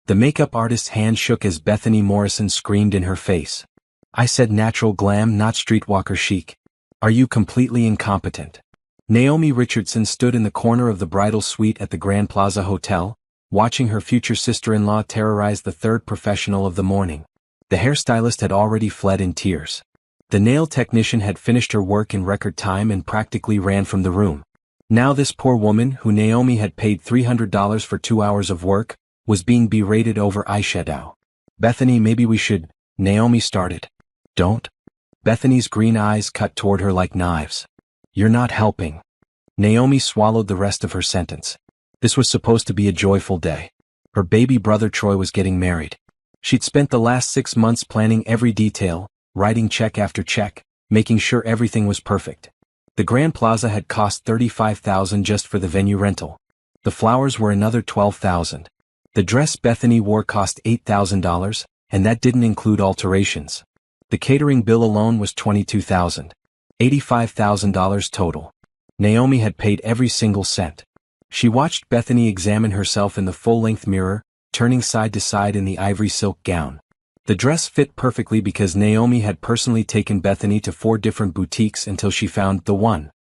The makeup artist's hand shook as Bethany Morrison screamed in her face. "I said natural glam, not streetwalker chic. Are you completely incompetent?" Naomi Richardson stood in the corner of the bridal suite at the Grand Plaza Hotel, watching her future sister-in-law terrorize the third professional of the morning. The hairstylist had already fled in tears. The nail technician had finished her work in record time and practically ran from the room. Now this poor woman, who Naomi had paid $300 for 2 hours of work, was being berated over eyeshadow. "Bethany, maybe we should," Naomi started. "Don't." Bethany's green eyes cut toward her like knives. "You're not helping." Naomi swallowed the rest of her sentence. This was supposed to be a joyful day. Her baby brother Troy was getting married. She'd spent the last 6 months planning every detail, writing check after check, making sure everything was perfect. The Grand Plaza had cost $35,000 just for the venue rental. The flowers were another $12,000. The dress Bethany wore cost $8,000, and that didn't include alterations. The catering bill alone was $22,000. $85,000 total. Naomi had paid every single cent. She watched Bethany examine herself in the full-length mirror, turning side to side in the ivory silk gown. The dress fit perfectly because Naomi had personally taken Bethany to 4 different boutiques until she found the one.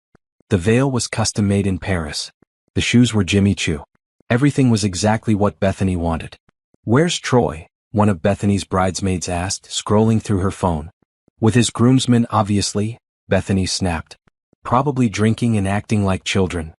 The veil was custom-made in Paris. The shoes were Jimmy Choo. Everything was exactly what Bethany wanted. "Where's Troy?" one of Bethany's bridesmaids asked, scrolling through her phone. "With his groomsmen, obviously," Bethany snapped. "Probably drinking and acting like children."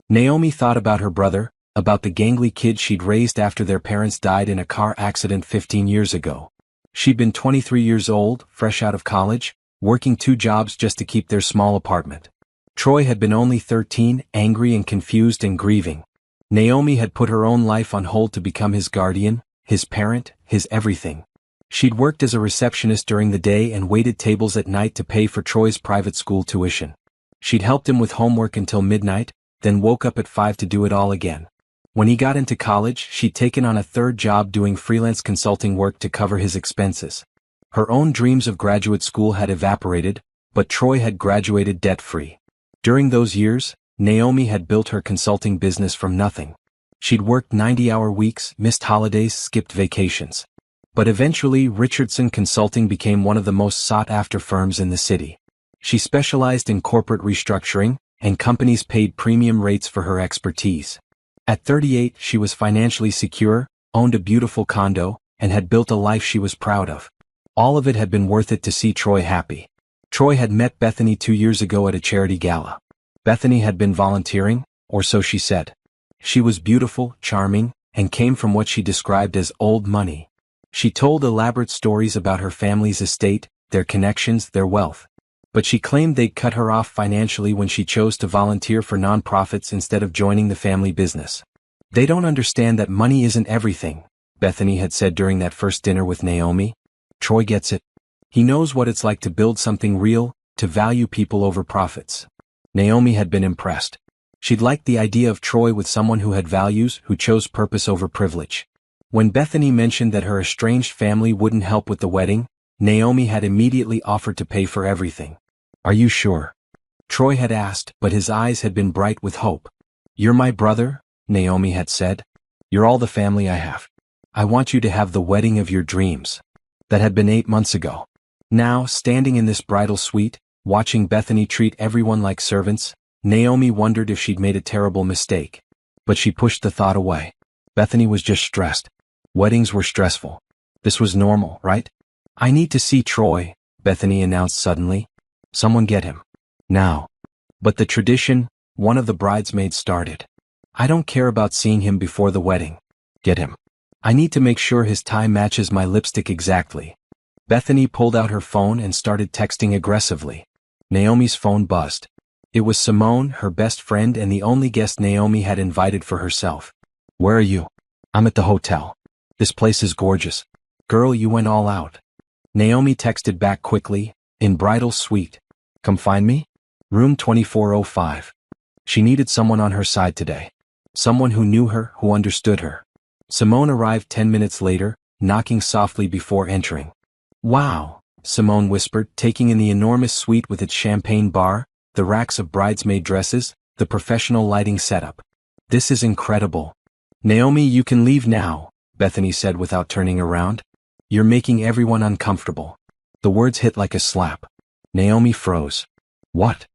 Naomi thought about her brother, about the gangly kid she'd raised after their parents died in a car accident 15 years ago. She'd been 23 years old, fresh out of college, working 2 jobs just to keep their small apartment. Troy had been only 13, angry and confused and grieving. Naomi had put her own life on hold to become his guardian, his parent, his everything. She'd worked as a receptionist during the day and waited tables at night to pay for Troy's private school tuition. She'd helped him with homework until midnight, then woke up at 5 to do it all again. When he got into college, she'd taken on a 3rd job doing freelance consulting work to cover his expenses. Her own dreams of graduate school had evaporated, but Troy had graduated debt-free. During those years, Naomi had built her consulting business from nothing. She'd worked 90-hour weeks, missed holidays, skipped vacations. But eventually, Richardson Consulting became one of the most sought-after firms in the city. She specialized in corporate restructuring, and companies paid premium rates for her expertise. At 38, she was financially secure, owned a beautiful condo, and had built a life she was proud of. All of it had been worth it to see Troy happy. Troy had met Bethany 2 years ago at a charity gala. Bethany had been volunteering, or so she said. She was beautiful, charming, and came from what she described as old money. She told elaborate stories about her family's estate, their connections, their wealth. But she claimed they'd cut her off financially when she chose to volunteer for nonprofits instead of joining the family business. "They don't understand that money isn't everything," Bethany had said during that first dinner with Naomi. "Troy gets it. He knows what it's like to build something real, to value people over profits." Naomi had been impressed. She'd liked the idea of Troy with someone who had values, who chose purpose over privilege. When Bethany mentioned that her estranged family wouldn't help with the wedding, Naomi had immediately offered to pay for everything. "Are you sure?" Troy had asked, but his eyes had been bright with hope. "You're my brother," Naomi had said. "You're all the family I have. I want you to have the wedding of your dreams." That had been 8 months ago. Now, standing in this bridal suite, watching Bethany treat everyone like servants, Naomi wondered if she'd made a terrible mistake. But she pushed the thought away. Bethany was just stressed. Weddings were stressful. This was normal, right? "I need to see Troy," Bethany announced suddenly. "Someone get him. Now." But the tradition, one of the bridesmaids started. "I don't care about seeing him before the wedding. Get him. I need to make sure his tie matches my lipstick exactly." Bethany pulled out her phone and started texting aggressively. Naomi's phone buzzed. It was Simone, her best friend and the only guest Naomi had invited for herself. "Where are you?" "I'm at the hotel. This place is gorgeous." "Girl, you went all out." Naomi texted back quickly, "In bridal suite. Come find me? Room 2405. She needed someone on her side today. Someone who knew her, who understood her. Simone arrived 10 minutes later, knocking softly before entering. "Wow," Simone whispered, taking in the enormous suite with its champagne bar, the racks of bridesmaid dresses, the professional lighting setup. "This is incredible." "Naomi, you can leave now," Bethany said without turning around. You're making everyone uncomfortable. The words hit like a slap. Naomi froze. What?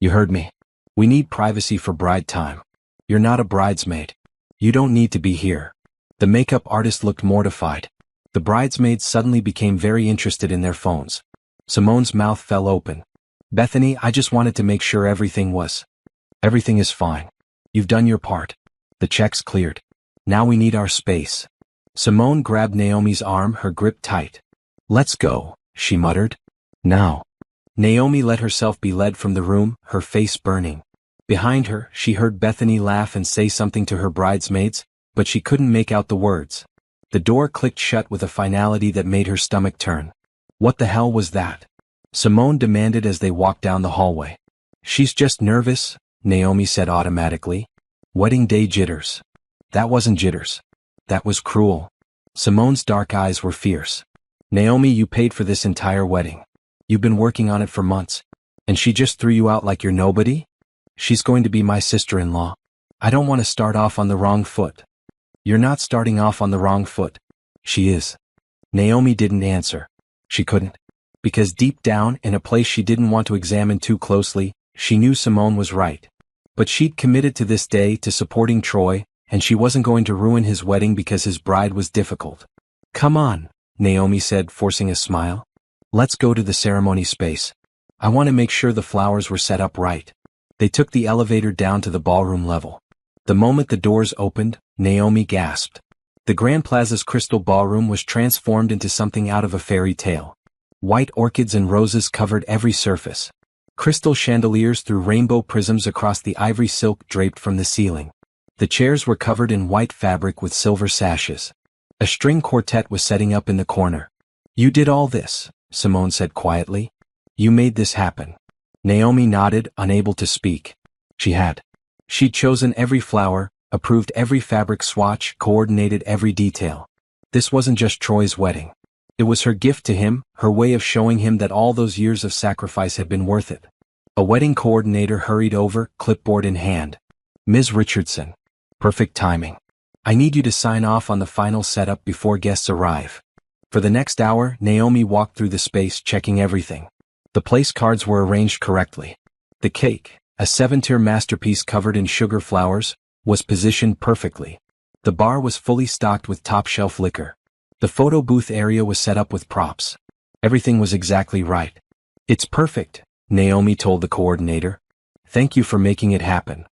You heard me. We need privacy for bride time. You're not a bridesmaid. You don't need to be here. The makeup artist looked mortified. The bridesmaids suddenly became very interested in their phones. Simone's mouth fell open. Bethany, I just wanted to make sure everything is fine. You've done your part. The check's cleared. Now we need our space. Simone grabbed Naomi's arm, her grip tight. Let's go, she muttered. Now. Naomi let herself be led from the room, her face burning. Behind her, she heard Bethany laugh and say something to her bridesmaids, but she couldn't make out the words. The door clicked shut with a finality that made her stomach turn. What the hell was that? Simone demanded as they walked down the hallway. She's just nervous, Naomi said automatically. Wedding day jitters. That wasn't jitters. That was cruel. Simone's dark eyes were fierce. Naomi, you paid for this entire wedding. You've been working on it for months. And she just threw you out like you're nobody? She's going to be my sister-in-law. I don't want to start off on the wrong foot. You're not starting off on the wrong foot. She is. Naomi didn't answer. She couldn't. Because deep down, in a place she didn't want to examine too closely, she knew Simone was right. But she'd committed to this day to supporting Troy, and she wasn't going to ruin his wedding because his bride was difficult. Come on, Naomi said, forcing a smile. Let's go to the ceremony space. I want to make sure the flowers were set up right. They took the elevator down to the ballroom level. The moment the doors opened, Naomi gasped. The Grand Plaza's crystal ballroom was transformed into something out of a fairy tale. White orchids and roses covered every surface. Crystal chandeliers threw rainbow prisms across the ivory silk draped from the ceiling. The chairs were covered in white fabric with silver sashes. A string quartet was setting up in the corner. You did all this, Simone said quietly. You made this happen. Naomi nodded, unable to speak. She had. She'd chosen every flower, approved every fabric swatch, coordinated every detail. This wasn't just Troy's wedding. It was her gift to him, her way of showing him that all those years of sacrifice had been worth it. A wedding coordinator hurried over, clipboard in hand. Ms. Richardson. Perfect timing. I need you to sign off on the final setup before guests arrive. For the next hour, Naomi walked through the space checking everything. The place cards were arranged correctly. The cake, a 7-tier masterpiece covered in sugar flowers, was positioned perfectly. The bar was fully stocked with top-shelf liquor. The photo booth area was set up with props. Everything was exactly right. It's perfect, Naomi told the coordinator. Thank you for making it happen.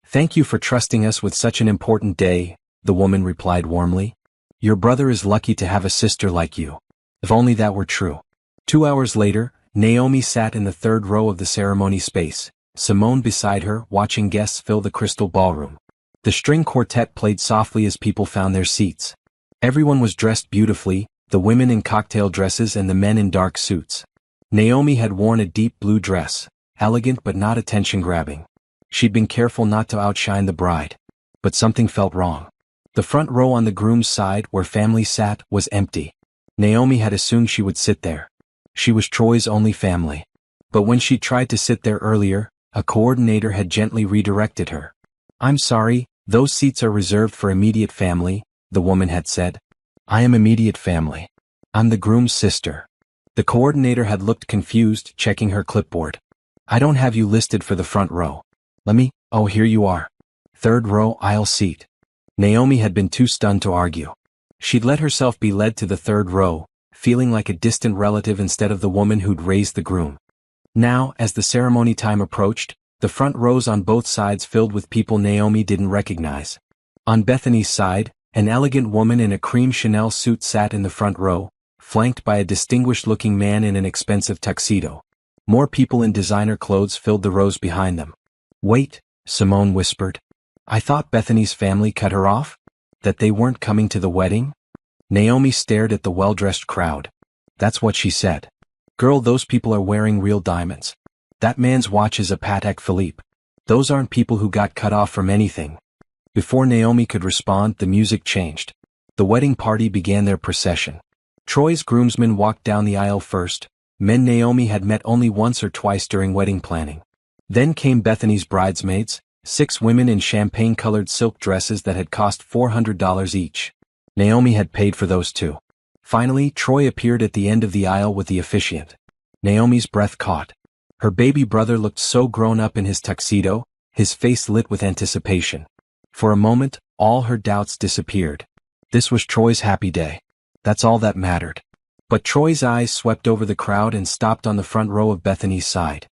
Thank you for trusting us with such an important day, the woman replied warmly. Your brother is lucky to have a sister like you. If only that were true. 2 hours later, Naomi sat in the third row of the ceremony space, Simone beside her, watching guests fill the crystal ballroom. The string quartet played softly as people found their seats. Everyone was dressed beautifully, the women in cocktail dresses and the men in dark suits. Naomi had worn a deep blue dress, elegant but not attention-grabbing. She'd been careful not to outshine the bride. But something felt wrong. The front row on the groom's side, where family sat, was empty. Naomi had assumed she would sit there. She was Troy's only family. But when she tried to sit there earlier, a coordinator had gently redirected her. I'm sorry, those seats are reserved for immediate family, the woman had said. I am immediate family. I'm the groom's sister. The coordinator had looked confused, checking her clipboard. I don't have you listed for the front row. Oh, here you are. Third row, aisle seat. Naomi had been too stunned to argue. She'd let herself be led to the third row, feeling like a distant relative instead of the woman who'd raised the groom. Now, as the ceremony time approached, the front rows on both sides filled with people Naomi didn't recognize. On Bethany's side, an elegant woman in a cream Chanel suit sat in the front row, flanked by a distinguished-looking man in an expensive tuxedo. More people in designer clothes filled the rows behind them. Wait, Simone whispered. I thought Bethany's family cut her off? That they weren't coming to the wedding? Naomi stared at the well-dressed crowd. That's what she said. Girl, those people are wearing real diamonds. That man's watch is a Patek Philippe. Those aren't people who got cut off from anything. Before Naomi could respond, the music changed. The wedding party began their procession. Troy's groomsmen walked down the aisle first, men Naomi had met only once or twice during wedding planning. Then came Bethany's bridesmaids, 6 women in champagne-colored silk dresses that had cost $400 each. Naomi had paid for those too. Finally, Troy appeared at the end of the aisle with the officiant. Naomi's breath caught. Her baby brother looked so grown up in his tuxedo, his face lit with anticipation. For a moment, all her doubts disappeared. This was Troy's happy day. That's all that mattered. But Troy's eyes swept over the crowd and stopped on the front row of Bethany's side.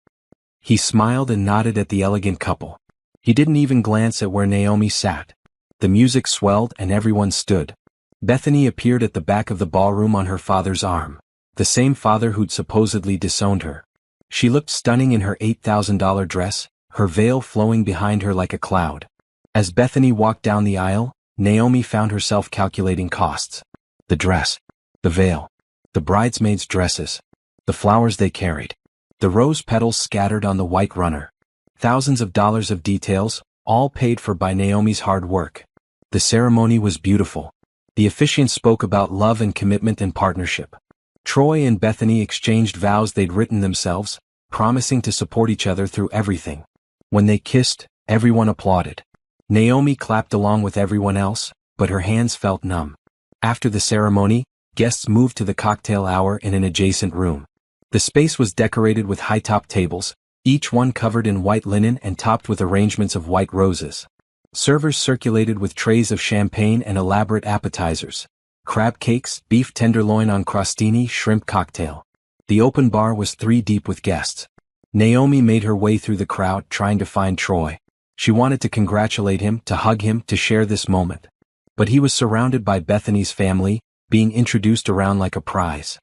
He smiled and nodded at the elegant couple. He didn't even glance at where Naomi sat. The music swelled and everyone stood. Bethany appeared at the back of the ballroom on her father's arm. The same father who'd supposedly disowned her. She looked stunning in her $8,000 dress, her veil flowing behind her like a cloud. As Bethany walked down the aisle, Naomi found herself calculating costs. The dress, the veil, the bridesmaids' dresses, the flowers they carried, the rose petals scattered on the white runner. Thousands of dollars of details, all paid for by Naomi's hard work. The ceremony was beautiful. The officiant spoke about love and commitment and partnership. Troy and Bethany exchanged vows they'd written themselves, promising to support each other through everything. When they kissed, everyone applauded. Naomi clapped along with everyone else, but her hands felt numb. After the ceremony, guests moved to the cocktail hour in an adjacent room. The space was decorated with high-top tables, each one covered in white linen and topped with arrangements of white roses. Servers circulated with trays of champagne and elaborate appetizers. Crab cakes, beef tenderloin on crostini, shrimp cocktail. The open bar was 3 deep with guests. Naomi made her way through the crowd trying to find Troy. She wanted to congratulate him, to hug him, to share this moment. But he was surrounded by Bethany's family, being introduced around like a prize.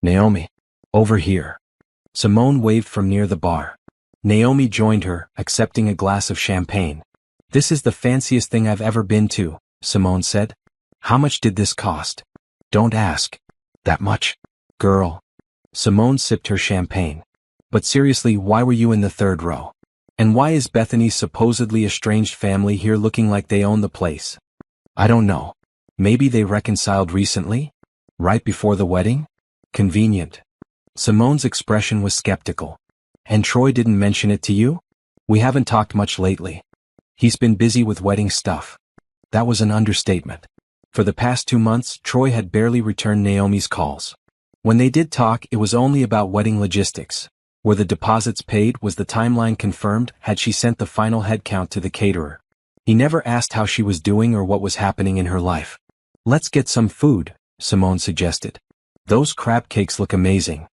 Naomi. Over here. Simone waved from near the bar. Naomi joined her, accepting a glass of champagne. This is the fanciest thing I've ever been to, Simone said. How much did this cost? Don't ask. That much? Girl. Simone sipped her champagne. But seriously, why were you in the 3rd row? And why is Bethany's supposedly estranged family here looking like they own the place? I don't know. Maybe they reconciled recently? Right before the wedding? Convenient. Simone's expression was skeptical. And Troy didn't mention it to you? We haven't talked much lately. He's been busy with wedding stuff. That was an understatement. For the past 2 months, Troy had barely returned Naomi's calls. When they did talk, it was only about wedding logistics. Were the deposits paid? Was the timeline confirmed? Had she sent the final headcount to the caterer? He never asked how she was doing or what was happening in her life. Let's get some food, Simone suggested. Those crab cakes look amazing.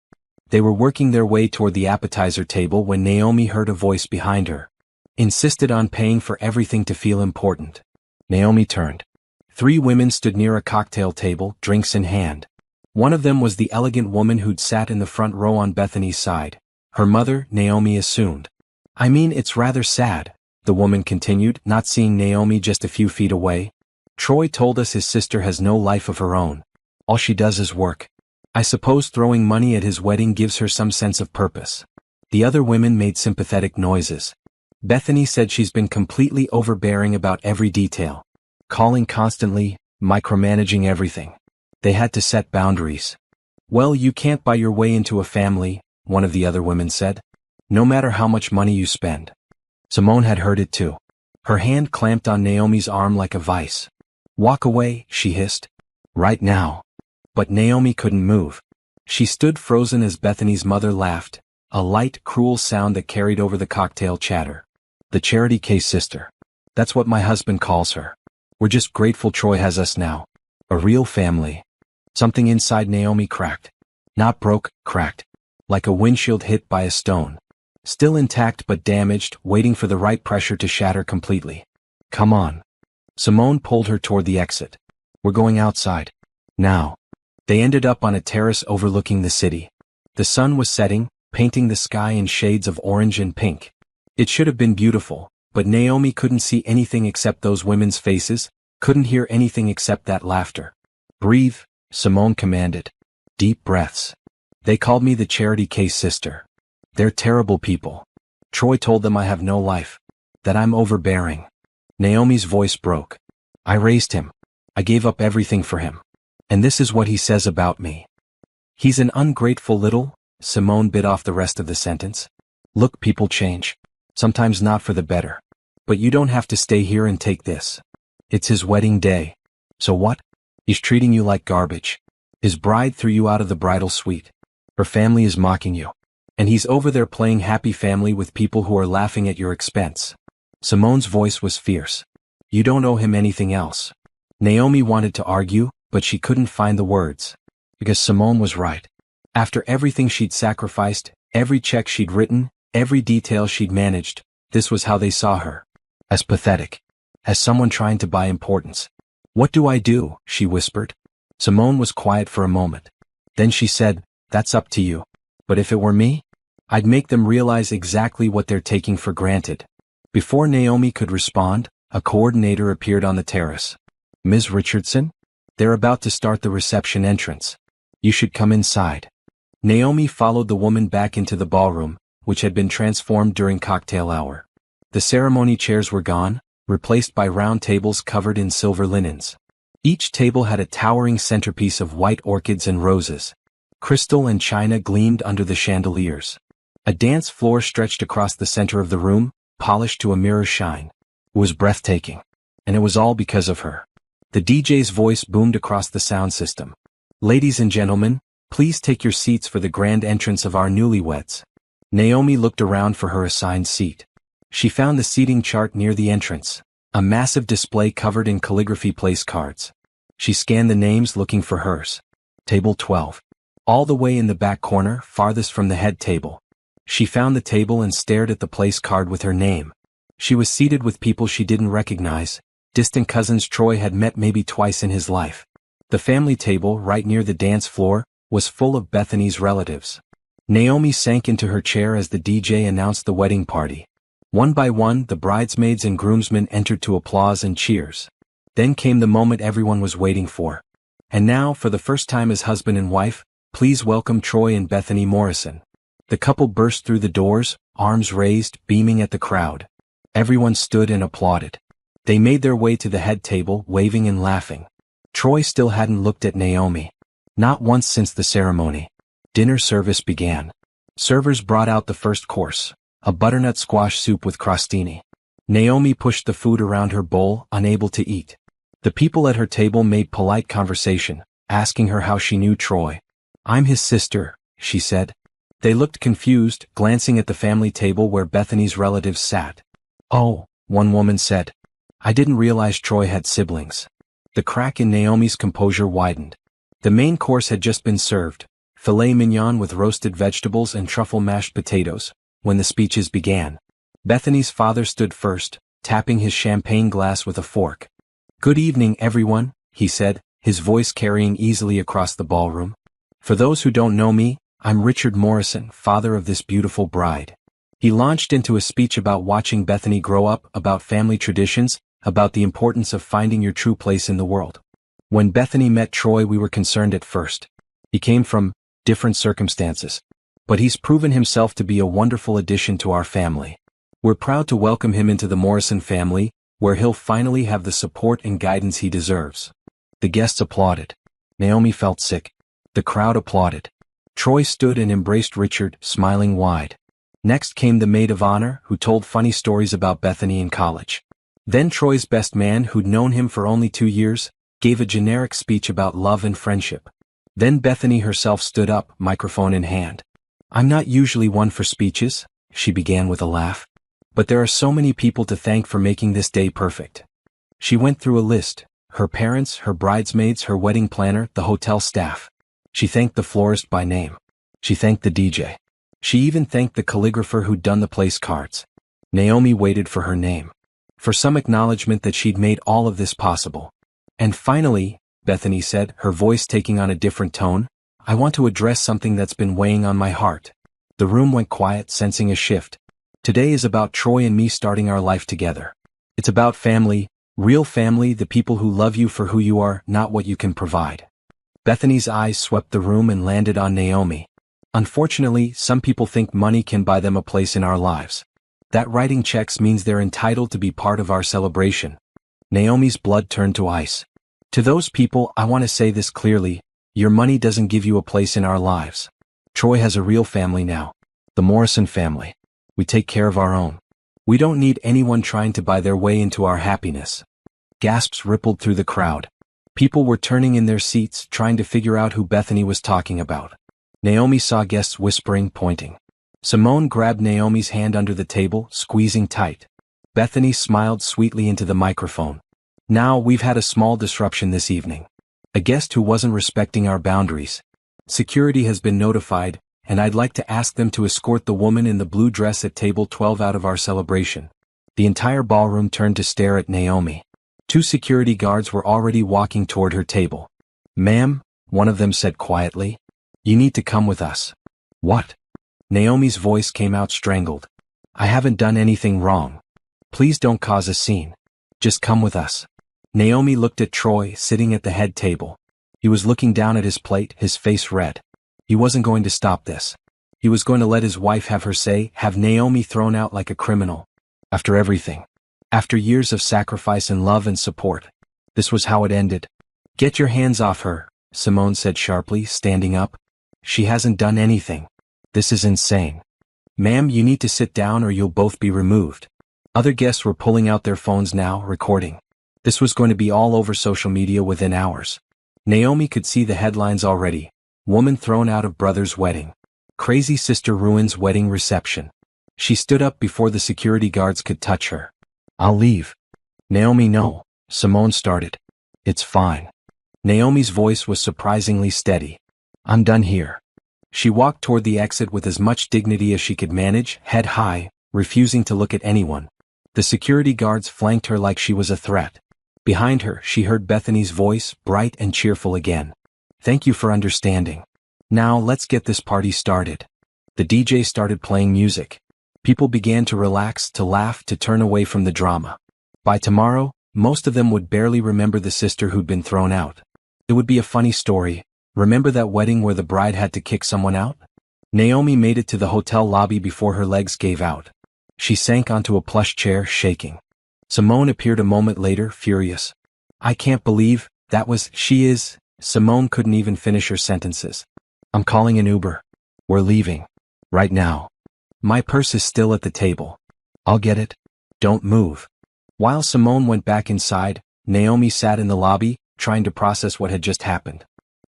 They were working their way toward the appetizer table when Naomi heard a voice behind her. Insisted on paying for everything to feel important. Naomi turned. 3 women stood near a cocktail table, drinks in hand. One of them was the elegant woman who'd sat in the front row on Bethany's side. Her mother, Naomi assumed. I mean, it's rather sad, the woman continued, not seeing Naomi just a few feet away. Troy told us his sister has no life of her own. All she does is work. I suppose throwing money at his wedding gives her some sense of purpose. The other women made sympathetic noises. Bethany said she's been completely overbearing about every detail. Calling constantly, micromanaging everything. They had to set boundaries. Well, you can't buy your way into a family, one of the other women said. No matter how much money you spend. Simone had heard it too. Her hand clamped on Naomi's arm like a vice. Walk away, she hissed. Right now. But Naomi couldn't move. She stood frozen as Bethany's mother laughed, a light, cruel sound that carried over the cocktail chatter. The charity case sister. That's what my husband calls her. We're just grateful Troy has us now. A real family. Something inside Naomi cracked. Not broke, cracked. Like a windshield hit by a stone. Still intact but damaged, waiting for the right pressure to shatter completely. Come on. Simone pulled her toward the exit. We're going outside. Now. They ended up on a terrace overlooking the city. The sun was setting, painting the sky in shades of orange and pink. It should have been beautiful, but Naomi couldn't see anything except those women's faces, couldn't hear anything except that laughter. Breathe, Simone commanded. Deep breaths. They called me the charity case sister. They're terrible people. Troy told them I have no life. That I'm overbearing. Naomi's voice broke. I raised him. I gave up everything for him. And this is what he says about me. He's an ungrateful little, Simone bit off the rest of the sentence. Look, people change. Sometimes not for the better. But you don't have to stay here and take this. It's his wedding day. So what? He's treating you like garbage. His bride threw you out of the bridal suite. Her family is mocking you. And he's over there playing happy family with people who are laughing at your expense. Simone's voice was fierce. You don't owe him anything else. Naomi wanted to argue, but she couldn't find the words. Because Simone was right. After everything she'd sacrificed, every check she'd written, every detail she'd managed, this was how they saw her. As pathetic. As someone trying to buy importance. What do I do? She whispered. Simone was quiet for a moment. Then she said, that's up to you. But if it were me, I'd make them realize exactly what they're taking for granted. Before Naomi could respond, a coordinator appeared on the terrace. Ms. Richardson? They're about to start the reception entrance. You should come inside. Naomi followed the woman back into the ballroom, which had been transformed during cocktail hour. The ceremony chairs were gone, replaced by round tables covered in silver linens. Each table had a towering centerpiece of white orchids and roses. Crystal and china gleamed under the chandeliers. A dance floor stretched across the center of the room, polished to a mirror shine. It was breathtaking. And it was all because of her. The DJ's voice boomed across the sound system. Ladies and gentlemen, please take your seats for the grand entrance of our newlyweds. Naomi looked around for her assigned seat. She found the seating chart near the entrance, a massive display covered in calligraphy place cards. She scanned the names looking for hers. Table 12. All the way in the back corner, farthest from the head table. She found the table and stared at the place card with her name. She was seated with people she didn't recognize, distant cousins Troy had met maybe twice in his life. The family table, right near the dance floor, was full of Bethany's relatives. Naomi sank into her chair as the DJ announced the wedding party. One by one, the bridesmaids and groomsmen entered to applause and cheers. Then came the moment everyone was waiting for. And now, for the first time as husband and wife, please welcome Troy and Bethany Morrison. The couple burst through the doors, arms raised, beaming at the crowd. Everyone stood and applauded. They made their way to the head table, waving and laughing. Troy still hadn't looked at Naomi. Not once since the ceremony. Dinner service began. Servers brought out the first course, a butternut squash soup with crostini. Naomi pushed the food around her bowl, unable to eat. The people at her table made polite conversation, asking her how she knew Troy. I'm his sister, she said. They looked confused, glancing at the family table where Bethany's relatives sat. Oh, one woman said. I didn't realize Troy had siblings. The crack in Naomi's composure widened. The main course had just been served, filet mignon with roasted vegetables and truffle mashed potatoes, when the speeches began. Bethany's father stood first, tapping his champagne glass with a fork. Good evening, everyone, he said, his voice carrying easily across the ballroom. For those who don't know me, I'm Richard Morrison, father of this beautiful bride. He launched into a speech about watching Bethany grow up, about family traditions, about the importance of finding your true place in the world. When Bethany met Troy, we were concerned at first. He came from different circumstances. But he's proven himself to be a wonderful addition to our family. We're proud to welcome him into the Morrison family, where he'll finally have the support and guidance he deserves. The guests applauded. Naomi felt sick. The crowd applauded. Troy stood and embraced Richard, smiling wide. Next came the maid of honor, who told funny stories about Bethany in college. Then Troy's best man, who'd known him for only 2 years, gave a generic speech about love and friendship. Then Bethany herself stood up, microphone in hand. I'm not usually one for speeches, she began with a laugh. But there are so many people to thank for making this day perfect. She went through a list, her parents, her bridesmaids, her wedding planner, the hotel staff. She thanked the florist by name. She thanked the DJ. She even thanked the calligrapher who'd done the place cards. Naomi waited for her name. For some acknowledgement that she'd made all of this possible. And finally, Bethany said, her voice taking on a different tone, I want to address something that's been weighing on my heart. The room went quiet, sensing a shift. Today is about Troy and me starting our life together. It's about family, real family, the people who love you for who you are, not what you can provide. Bethany's eyes swept the room and landed on Naomi. Unfortunately, some people think money can buy them a place in our lives. That writing checks means they're entitled to be part of our celebration. Naomi's blood turned to ice. To those people, I want to say this clearly, your money doesn't give you a place in our lives. Troy has a real family now. The Morrison family. We take care of our own. We don't need anyone trying to buy their way into our happiness. Gasps rippled through the crowd. People were turning in their seats, trying to figure out who Bethany was talking about. Naomi saw guests whispering, pointing. Simone grabbed Naomi's hand under the table, squeezing tight. Bethany smiled sweetly into the microphone. Now, we've had a small disruption this evening. A guest who wasn't respecting our boundaries. Security has been notified, and I'd like to ask them to escort the woman in the blue dress at table 12 out of our celebration. The entire ballroom turned to stare at Naomi. 2 security guards were already walking toward her table. Ma'am, one of them said quietly. You need to come with us. What? Naomi's voice came out strangled. I haven't done anything wrong. Please don't cause a scene. Just come with us. Naomi looked at Troy, sitting at the head table. He was looking down at his plate, his face red. He wasn't going to stop this. He was going to let his wife have her say, have Naomi thrown out like a criminal. After everything. After years of sacrifice and love and support. This was how it ended. Get your hands off her, Simone said sharply, standing up. She hasn't done anything. This is insane. Ma'am, you need to sit down or you'll both be removed. Other guests were pulling out their phones now, recording. This was going to be all over social media within hours. Naomi could see the headlines already. Woman thrown out of brother's wedding. Crazy sister ruins wedding reception. She stood up before the security guards could touch her. I'll leave. Naomi, no. Simone started. It's fine. Naomi's voice was surprisingly steady. I'm done here. She walked toward the exit with as much dignity as she could manage, head high, refusing to look at anyone. The security guards flanked her like she was a threat. Behind her, she heard Bethany's voice, bright and cheerful again. Thank you for understanding. Now let's get this party started. The DJ started playing music. People began to relax, to laugh, to turn away from the drama. By tomorrow, most of them would barely remember the sister who'd been thrown out. It would be a funny story. Remember that wedding where the bride had to kick someone out? Naomi made it to the hotel lobby before her legs gave out. She sank onto a plush chair, shaking. Simone appeared a moment later, furious. I can't believe, she is. Simone couldn't even finish her sentences. I'm calling an Uber. We're leaving. Right now. My purse is still at the table. I'll get it. Don't move. While Simone went back inside, Naomi sat in the lobby, trying to process what had just happened.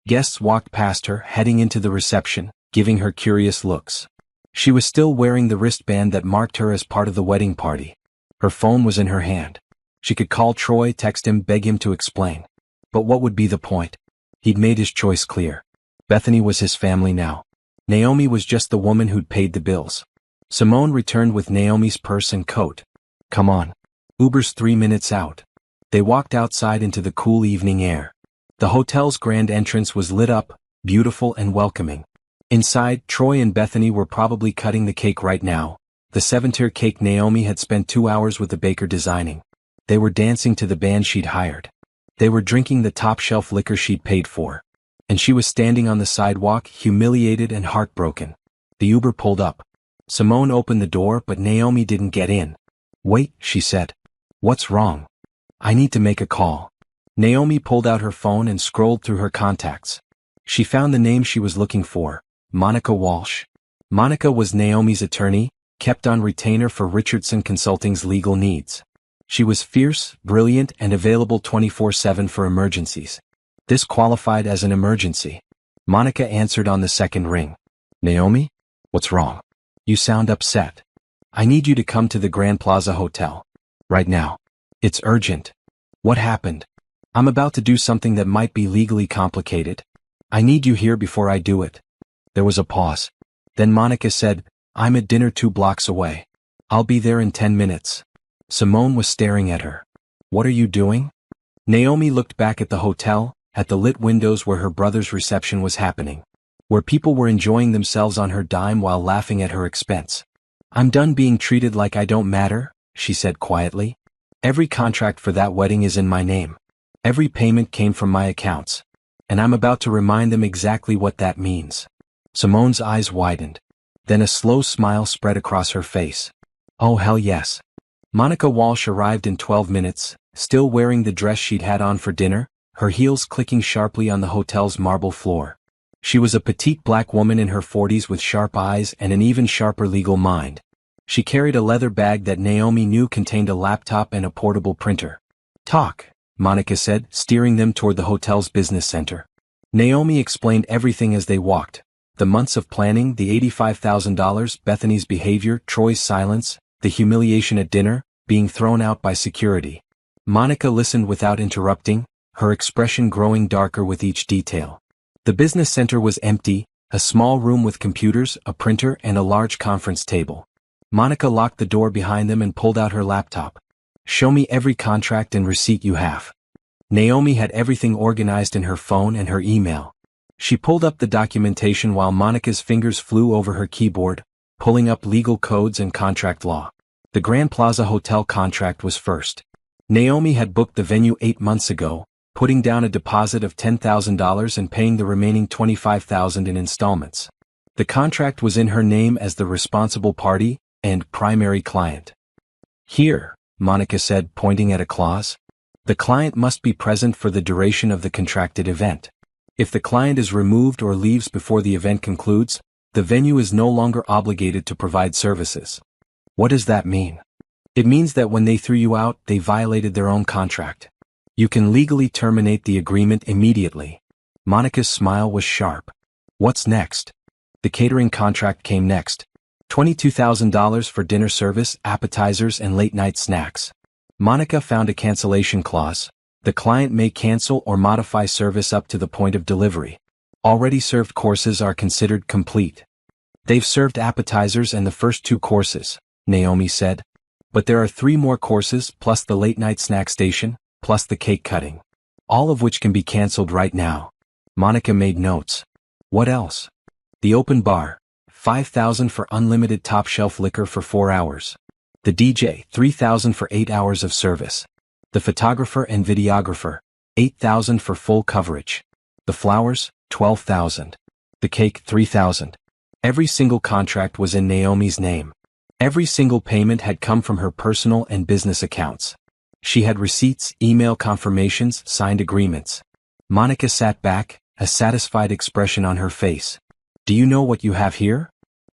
Guests walked past her, heading into the reception, giving her curious looks. She was still wearing the wristband that marked her as part of the wedding party. Her phone was in her hand. She could call Troy, text him, beg him to explain. But what would be the point? He'd made his choice clear. Bethany was his family now. Naomi was just the woman who'd paid the bills. Simone returned with Naomi's purse and coat. Come on. Uber's 3 minutes out. They walked outside into the cool evening air. The hotel's grand entrance was lit up, beautiful and welcoming. Inside, Troy and Bethany were probably cutting the cake right now. The 7-tier cake Naomi had spent 2 hours with the baker designing. They were dancing to the band she'd hired. They were drinking the top-shelf liquor she'd paid for. And she was standing on the sidewalk, humiliated and heartbroken. The Uber pulled up. Simone opened the door, but Naomi didn't get in. Wait, she said. What's wrong? I need to make a call. Naomi pulled out her phone and scrolled through her contacts. She found the name she was looking for, Monica Walsh. Monica was Naomi's attorney, kept on retainer for Richardson Consulting's legal needs. She was fierce, brilliant, and available 24/7 for emergencies. This qualified as an emergency. Monica answered on the second ring. Naomi? What's wrong? You sound upset. I need you to come to the Grand Plaza Hotel. Right now. It's urgent. What happened? I'm about to do something that might be legally complicated. I need you here before I do it. There was a pause. Then Monica said, I'm at dinner 2 blocks away. I'll be there in 10 minutes. Simone was staring at her. What are you doing? Naomi looked back at the hotel, at the lit windows where her brother's reception was happening. Where people were enjoying themselves on her dime while laughing at her expense. I'm done being treated like I don't matter, she said quietly. Every contract for that wedding is in my name. Every payment came from my accounts. And I'm about to remind them exactly what that means. Simone's eyes widened. Then a slow smile spread across her face. Oh hell yes. Monica Walsh arrived in 12 minutes, still wearing the dress she'd had on for dinner, her heels clicking sharply on the hotel's marble floor. She was a petite black woman in her 40s with sharp eyes and an even sharper legal mind. She carried a leather bag that Naomi knew contained a laptop and a portable printer. Talk, Monica said, steering them toward the hotel's business center. Naomi explained everything as they walked. The months of planning, the $85,000, Bethany's behavior, Troy's silence, the humiliation at dinner, being thrown out by security. Monica listened without interrupting, her expression growing darker with each detail. The business center was empty, a small room with computers, a printer, and a large conference table. Monica locked the door behind them and pulled out her laptop. "Show me every contract and receipt you have." Naomi had everything organized in her phone and her email. She pulled up the documentation while Monica's fingers flew over her keyboard, pulling up legal codes and contract law. The Grand Plaza Hotel contract was first. Naomi had booked the venue 8 months ago, putting down a deposit of $10,000 and paying the remaining $25,000 in installments. The contract was in her name as the responsible party and primary client. "Here," Monica said, pointing at a clause. "The client must be present for the duration of the contracted event. If the client is removed or leaves before the event concludes, the venue is no longer obligated to provide services." "What does that mean?" "It means that when they threw you out, they violated their own contract. You can legally terminate the agreement immediately." Monica's smile was sharp. "What's next?" The catering contract came next. $22,000 for dinner service, appetizers, and late-night snacks. Monica found a cancellation clause. The client may cancel or modify service up to the point of delivery. Already served courses are considered complete. "They've served appetizers and the first 2 courses," Naomi said. "But there are 3 more courses, plus the late-night snack station, plus the cake cutting. All of which can be canceled right now." Monica made notes. "What else?" "The open bar, $5,000 for unlimited top-shelf liquor for 4 hours. The DJ, $3,000 for 8 hours of service. The photographer and videographer, $8,000 for full coverage. The flowers, $12,000. The cake, $3,000. Every single contract was in Naomi's name. Every single payment had come from her personal and business accounts. She had receipts, email confirmations, signed agreements. Monica sat back, a satisfied expression on her face. "Do you know what you have here?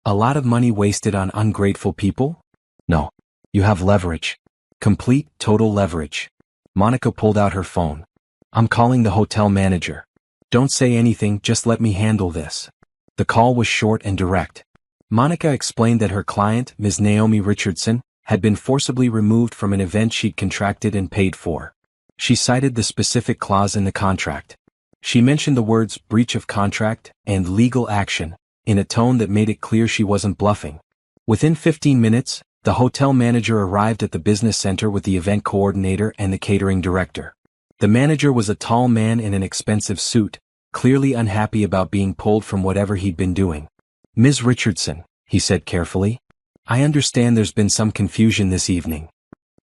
A lot of money wasted on ungrateful people? No. You have leverage. Complete, total leverage." Monica pulled out her phone. "I'm calling the hotel manager. Don't say anything, just let me handle this." The call was short and direct. Monica explained that her client, Ms. Naomi Richardson, had been forcibly removed from an event she'd contracted and paid for. She cited the specific clause in the contract. She mentioned the words breach of contract and legal action in a tone that made it clear she wasn't bluffing. Within 15 minutes, the hotel manager arrived at the business center with the event coordinator and the catering director. The manager was a tall man in an expensive suit, clearly unhappy about being pulled from whatever he'd been doing. "Ms. Richardson," he said carefully, "I understand there's been some confusion this evening."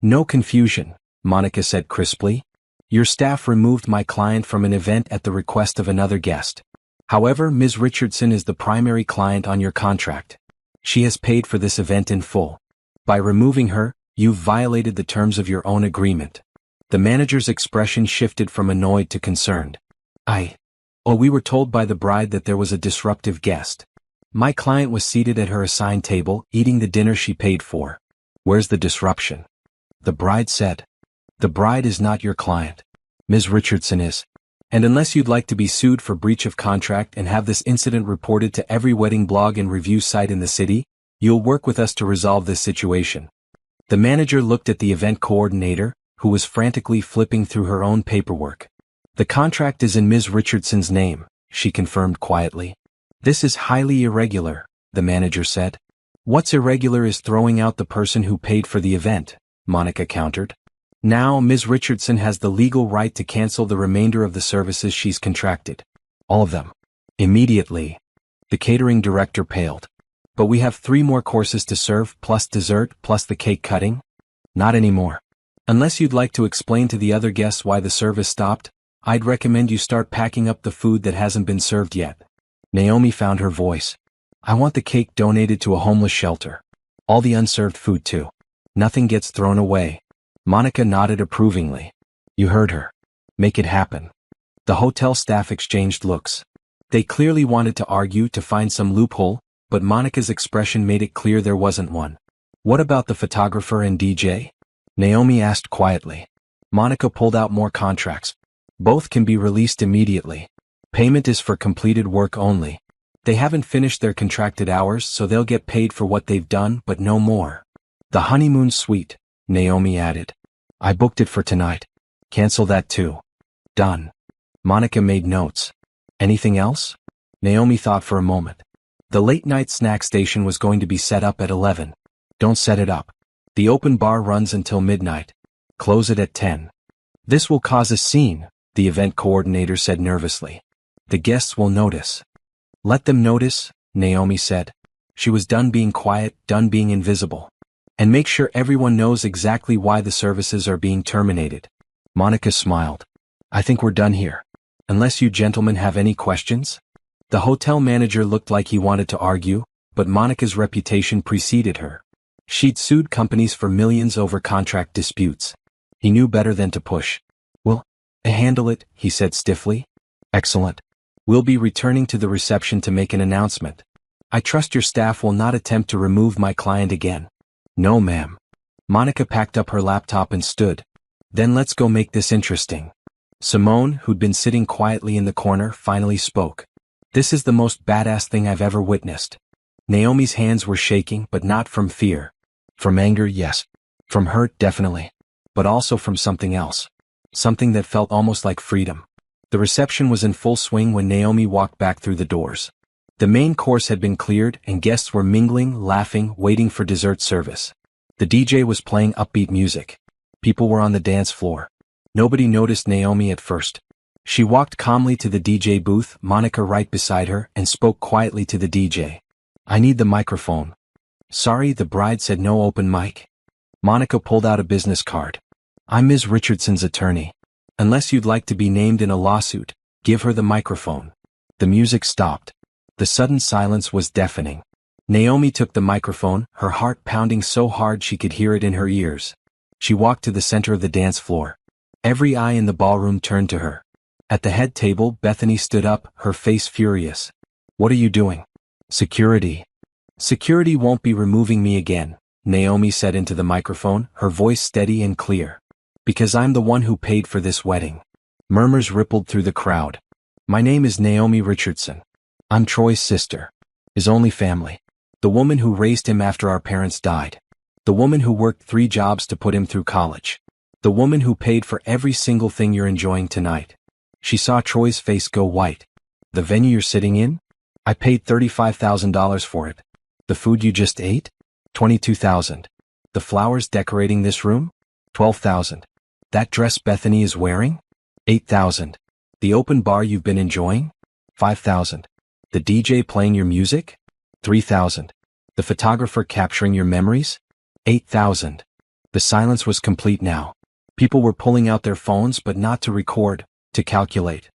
"No confusion," Monica said crisply. "Your staff removed my client from an event at the request of another guest. However, Ms. Richardson is the primary client on your contract. She has paid for this event in full. By removing her, you've violated the terms of your own agreement." The manager's expression shifted from annoyed to concerned. We were told by the bride that there was a disruptive guest. My client was seated at her assigned table, eating the dinner she paid for. Where's the disruption?" The bride said. "The bride is not your client. Ms. Richardson is. And unless you'd like to be sued for breach of contract and have this incident reported to every wedding blog and review site in the city, you'll work with us to resolve this situation." The manager looked at the event coordinator, who was frantically flipping through her own paperwork. "The contract is in Ms. Richardson's name," she confirmed quietly. "This is highly irregular," the manager said. "What's irregular is throwing out the person who paid for the event," Monica countered. "Now Ms. Richardson has the legal right to cancel the remainder of the services she's contracted. All of them. Immediately." The catering director paled. "But we have 3 more courses to serve, plus dessert, plus the cake cutting." "Not anymore. Unless you'd like to explain to the other guests why the service stopped, I'd recommend you start packing up the food that hasn't been served yet." Naomi found her voice. "I want the cake donated to a homeless shelter. All the unserved food too. Nothing gets thrown away." Monica nodded approvingly. "You heard her. Make it happen." The hotel staff exchanged looks. They clearly wanted to argue to find some loophole, but Monica's expression made it clear there wasn't one. "What about the photographer and DJ?" Naomi asked quietly. Monica pulled out more contracts. Both can be released immediately. Payment is for completed work only. They haven't finished their contracted hours, so they'll get paid for what they've done, but no more. The honeymoon suite, Naomi added. I booked it for tonight. Cancel that too. Done. Monica made notes. Anything else? Naomi thought for a moment. The late-night snack station was going to be set up at 11. Don't set it up. The open bar runs until midnight. Close it at 10. This will cause a scene, the event coordinator said nervously. The guests will notice. Let them notice, Naomi said. She was done being quiet, done being invisible. And make sure everyone knows exactly why the services are being terminated. Monica smiled. I think we're done here. Unless you gentlemen have any questions? The hotel manager looked like he wanted to argue, but Monica's reputation preceded her. She'd sued companies for millions over contract disputes. He knew better than to push. Well, handle it, he said stiffly. Excellent. We'll be returning to the reception to make an announcement. I trust your staff will not attempt to remove my client again. No, ma'am. Monica packed up her laptop and stood. Then let's go make this interesting. Simone, who'd been sitting quietly in the corner, finally spoke. This is the most badass thing I've ever witnessed. Naomi's hands were shaking, but not from fear. From anger, yes. From hurt, definitely. But also from something else. Something that felt almost like freedom. The reception was in full swing when Naomi walked back through the doors. The main course had been cleared and guests were mingling, laughing, waiting for dessert service. The DJ was playing upbeat music. People were on the dance floor. Nobody noticed Naomi at first. She walked calmly to the DJ booth, Monica right beside her, and spoke quietly to the DJ. I need the microphone. Sorry, the bride said no open mic. Monica pulled out a business card. I'm Ms. Richardson's attorney. Unless you'd like to be named in a lawsuit, give her the microphone. The music stopped. The sudden silence was deafening. Naomi took the microphone, her heart pounding so hard she could hear it in her ears. She walked to the center of the dance floor. Every eye in the ballroom turned to her. At the head table, Bethany stood up, her face furious. What are you doing? Security. Security won't be removing me again, Naomi said into the microphone, her voice steady and clear. Because I'm the one who paid for this wedding. Murmurs rippled through the crowd. My name is Naomi Richardson. I'm Troy's sister. His only family. The woman who raised him after our parents died. The woman who worked 3 jobs to put him through college. The woman who paid for every single thing you're enjoying tonight. She saw Troy's face go white. The venue you're sitting in? I paid $35,000 for it. The food you just ate? $22,000. The flowers decorating this room? $12,000. That dress Bethany is wearing? $8,000. The open bar you've been enjoying? $5,000. The DJ playing your music? $3,000. The photographer capturing your memories? $8,000. The silence was complete now. People were pulling out their phones but not to record, to calculate.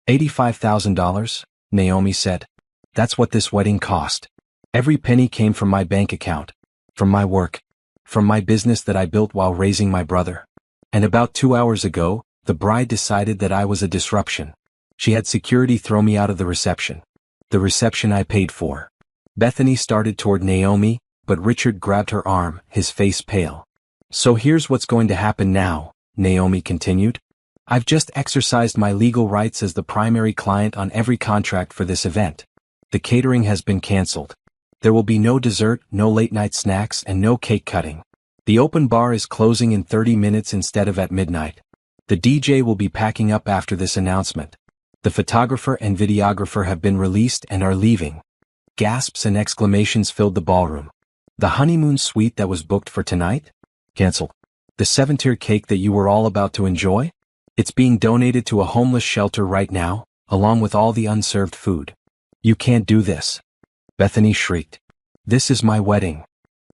$85,000, Naomi said. That's what this wedding cost. Every penny came from my bank account. From my work. From my business that I built while raising my brother. And about 2 hours ago, the bride decided that I was a disruption. She had security throw me out of the reception. The reception I paid for. Bethany started toward Naomi, but Richard grabbed her arm, his face pale. So here's what's going to happen now, Naomi continued. I've just exercised my legal rights as the primary client on every contract for this event. The catering has been canceled. There will be no dessert, no late-night snacks, and no cake cutting. The open bar is closing in 30 minutes instead of at midnight. The DJ will be packing up after this announcement. The photographer and videographer have been released and are leaving. Gasps and exclamations filled the ballroom. The honeymoon suite that was booked for tonight? Cancelled. The 7-tier cake that you were all about to enjoy? It's being donated to a homeless shelter right now, along with all the unserved food. You can't do this. Bethany shrieked. This is my wedding.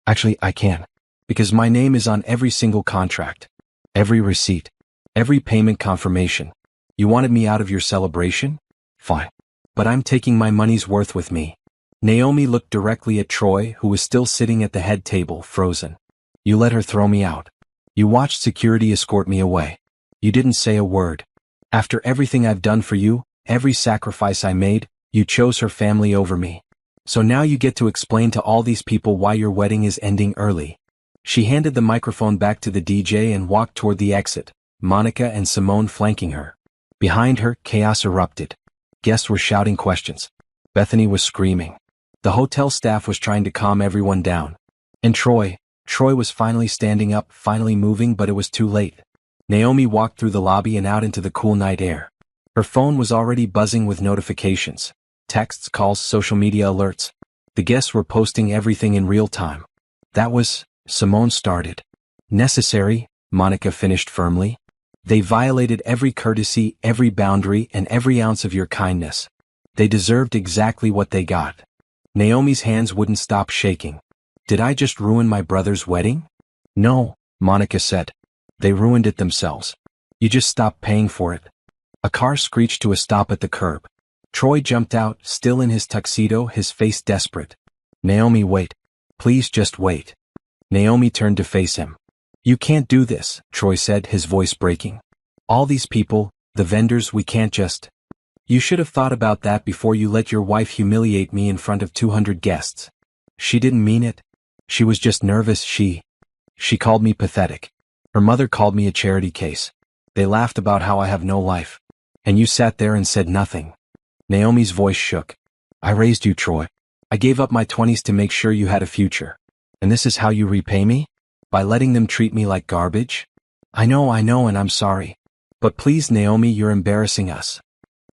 Actually, I can. Because my name is on every single contract. Every receipt. Every payment confirmation. You wanted me out of your celebration? Fine. But I'm taking my money's worth with me. Naomi looked directly at Troy, who was still sitting at the head table, frozen. You let her throw me out. You watched security escort me away. You didn't say a word. After everything I've done for you, every sacrifice I made, you chose her family over me. So now you get to explain to all these people why your wedding is ending early. She handed the microphone back to the DJ and walked toward the exit, Monica and Simone flanking her. Behind her, chaos erupted. Guests were shouting questions. Bethany was screaming. The hotel staff was trying to calm everyone down. And Troy was finally standing up, finally moving, but it was too late. Naomi walked through the lobby and out into the cool night air. Her phone was already buzzing with notifications. Texts, calls, social media alerts. The guests were posting everything in real time. That was, Simone started. Necessary, Monica finished firmly. They violated every courtesy, every boundary, and every ounce of your kindness. They deserved exactly what they got. Naomi's hands wouldn't stop shaking. Did I just ruin my brother's wedding? No, Monica said. They ruined it themselves. You just stopped paying for it. A car screeched to a stop at the curb. Troy jumped out, still in his tuxedo, his face desperate. Naomi, wait. Please just wait. Naomi turned to face him. You can't do this, Troy said, his voice breaking. All these people, the vendors, we can't just... You should have thought about that before you let your wife humiliate me in front of 200 guests. She didn't mean it. She was just nervous. She called me pathetic. Her mother called me a charity case. They laughed about how I have no life. And you sat there and said nothing. Naomi's voice shook. I raised you, Troy. I gave up my 20s to make sure you had a future. And this is how you repay me? By letting them treat me like garbage? I know, and I'm sorry. But please, Naomi, you're embarrassing us.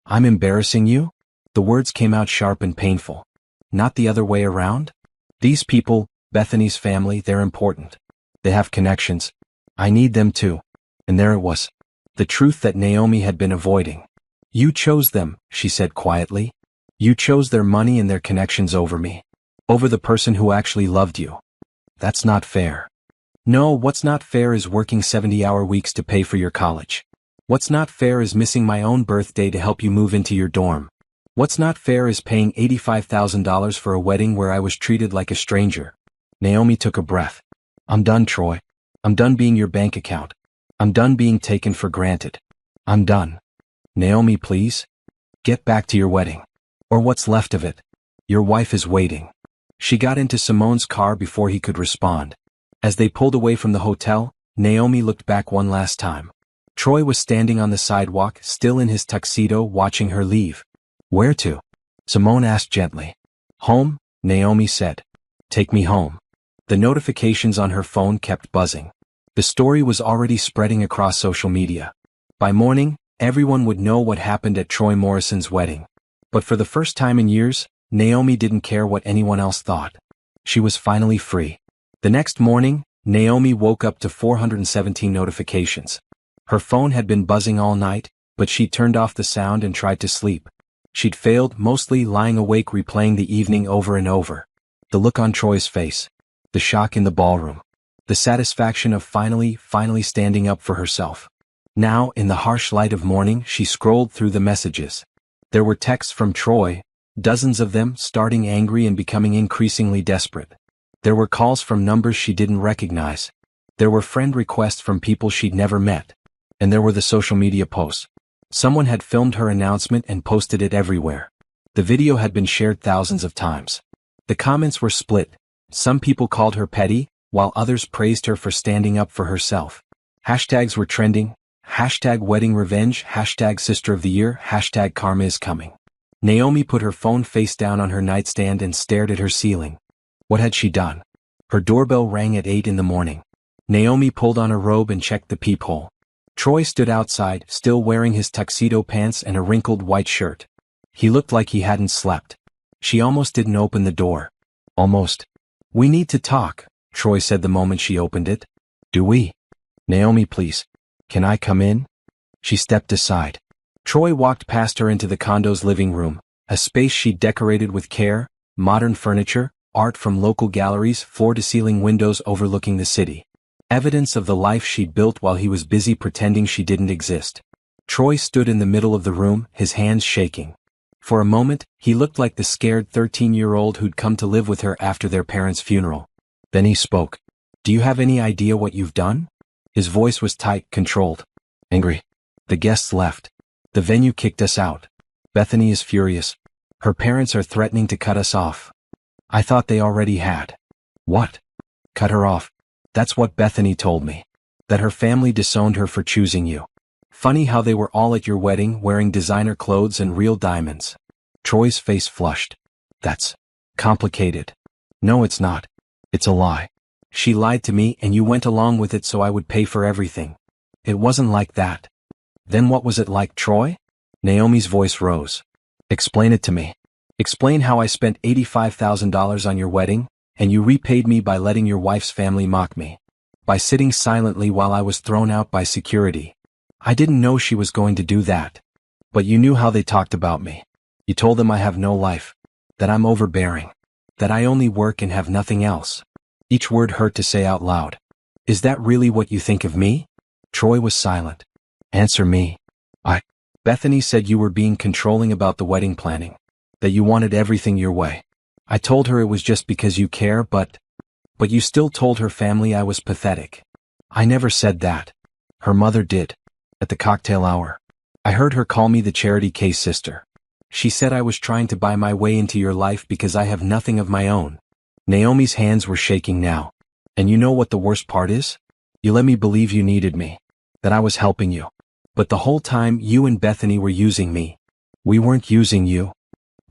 I'm embarrassing you? The words came out sharp and painful. Not the other way around? These people, Bethany's family, they're important. They have connections. I need them too. And there it was. The truth that Naomi had been avoiding. You chose them, she said quietly. You chose their money and their connections over me. Over the person who actually loved you. That's not fair. No, what's not fair is working 70-hour weeks to pay for your college. What's not fair is missing my own birthday to help you move into your dorm. What's not fair is paying $85,000 for a wedding where I was treated like a stranger. Naomi took a breath. I'm done, Troy. I'm done being your bank account. I'm done being taken for granted. I'm done. Naomi, please. Get back to your wedding. Or what's left of it. Your wife is waiting. She got into Simone's car before he could respond. As they pulled away from the hotel, Naomi looked back one last time. Troy was standing on the sidewalk, still in his tuxedo, watching her leave. Where to? Simone asked gently. Home, Naomi said. Take me home. The notifications on her phone kept buzzing. The story was already spreading across social media. By morning, everyone would know what happened at Troy Morrison's wedding. But for the first time in years, Naomi didn't care what anyone else thought. She was finally free. The next morning, Naomi woke up to 417 notifications. Her phone had been buzzing all night, but she turned off the sound and tried to sleep. She'd failed, mostly lying awake replaying the evening over and over. The look on Troy's face. The shock in the ballroom. The satisfaction of finally standing up for herself. Now, in the harsh light of morning, she scrolled through the messages. There were texts from Troy, dozens of them, starting angry and becoming increasingly desperate. There were calls from numbers she didn't recognize. There were friend requests from people she'd never met. And there were the social media posts. Someone had filmed her announcement and posted it everywhere. The video had been shared thousands of times. The comments were split. Some people called her petty, while others praised her for standing up for herself. Hashtags were trending. Hashtag wedding revenge, hashtag sister of the year, hashtag karma is coming. Naomi put her phone face down on her nightstand and stared at her ceiling. What had she done? Her doorbell rang at 8 in the morning. Naomi pulled on her robe and checked the peephole. Troy stood outside, still wearing his tuxedo pants and a wrinkled white shirt. He looked like he hadn't slept. She almost didn't open the door. Almost. We need to talk, Troy said the moment she opened it. Do we? Naomi, please. Can I come in? She stepped aside. Troy walked past her into the condo's living room, a space she'd decorated with care, modern furniture, art from local galleries, floor-to-ceiling windows overlooking the city. Evidence of the life she'd built while he was busy pretending she didn't exist. Troy stood in the middle of the room, his hands shaking. For a moment, he looked like the scared 13-year-old who'd come to live with her after their parents' funeral. Then he spoke. Do you have any idea what you've done? His voice was tight, controlled. Angry. The guests left. The venue kicked us out. Bethany is furious. Her parents are threatening to cut us off. I thought they already had. What? Cut her off. That's what Bethany told me. That her family disowned her for choosing you. Funny how they were all at your wedding wearing designer clothes and real diamonds. Troy's face flushed. That's complicated. No, it's not. It's a lie. She lied to me and you went along with it so I would pay for everything. It wasn't like that. Then what was it like, Troy? Naomi's voice rose. Explain it to me. Explain how I spent $85,000 on your wedding, and you repaid me by letting your wife's family mock me. By sitting silently while I was thrown out by security. I didn't know she was going to do that. But you knew how they talked about me. You told them I have no life. That I'm overbearing. That I only work and have nothing else. Each word hurt to say out loud. Is that really what you think of me? Troy was silent. Answer me. Bethany said you were being controlling about the wedding planning. That you wanted everything your way. I told her it was just because you care, but you still told her family I was pathetic. I never said that. Her mother did. At the cocktail hour. I heard her call me the charity case sister. She said I was trying to buy my way into your life because I have nothing of my own. Naomi's hands were shaking now. And you know what the worst part is? You let me believe you needed me. That I was helping you. But the whole time you and Bethany were using me. We weren't using you.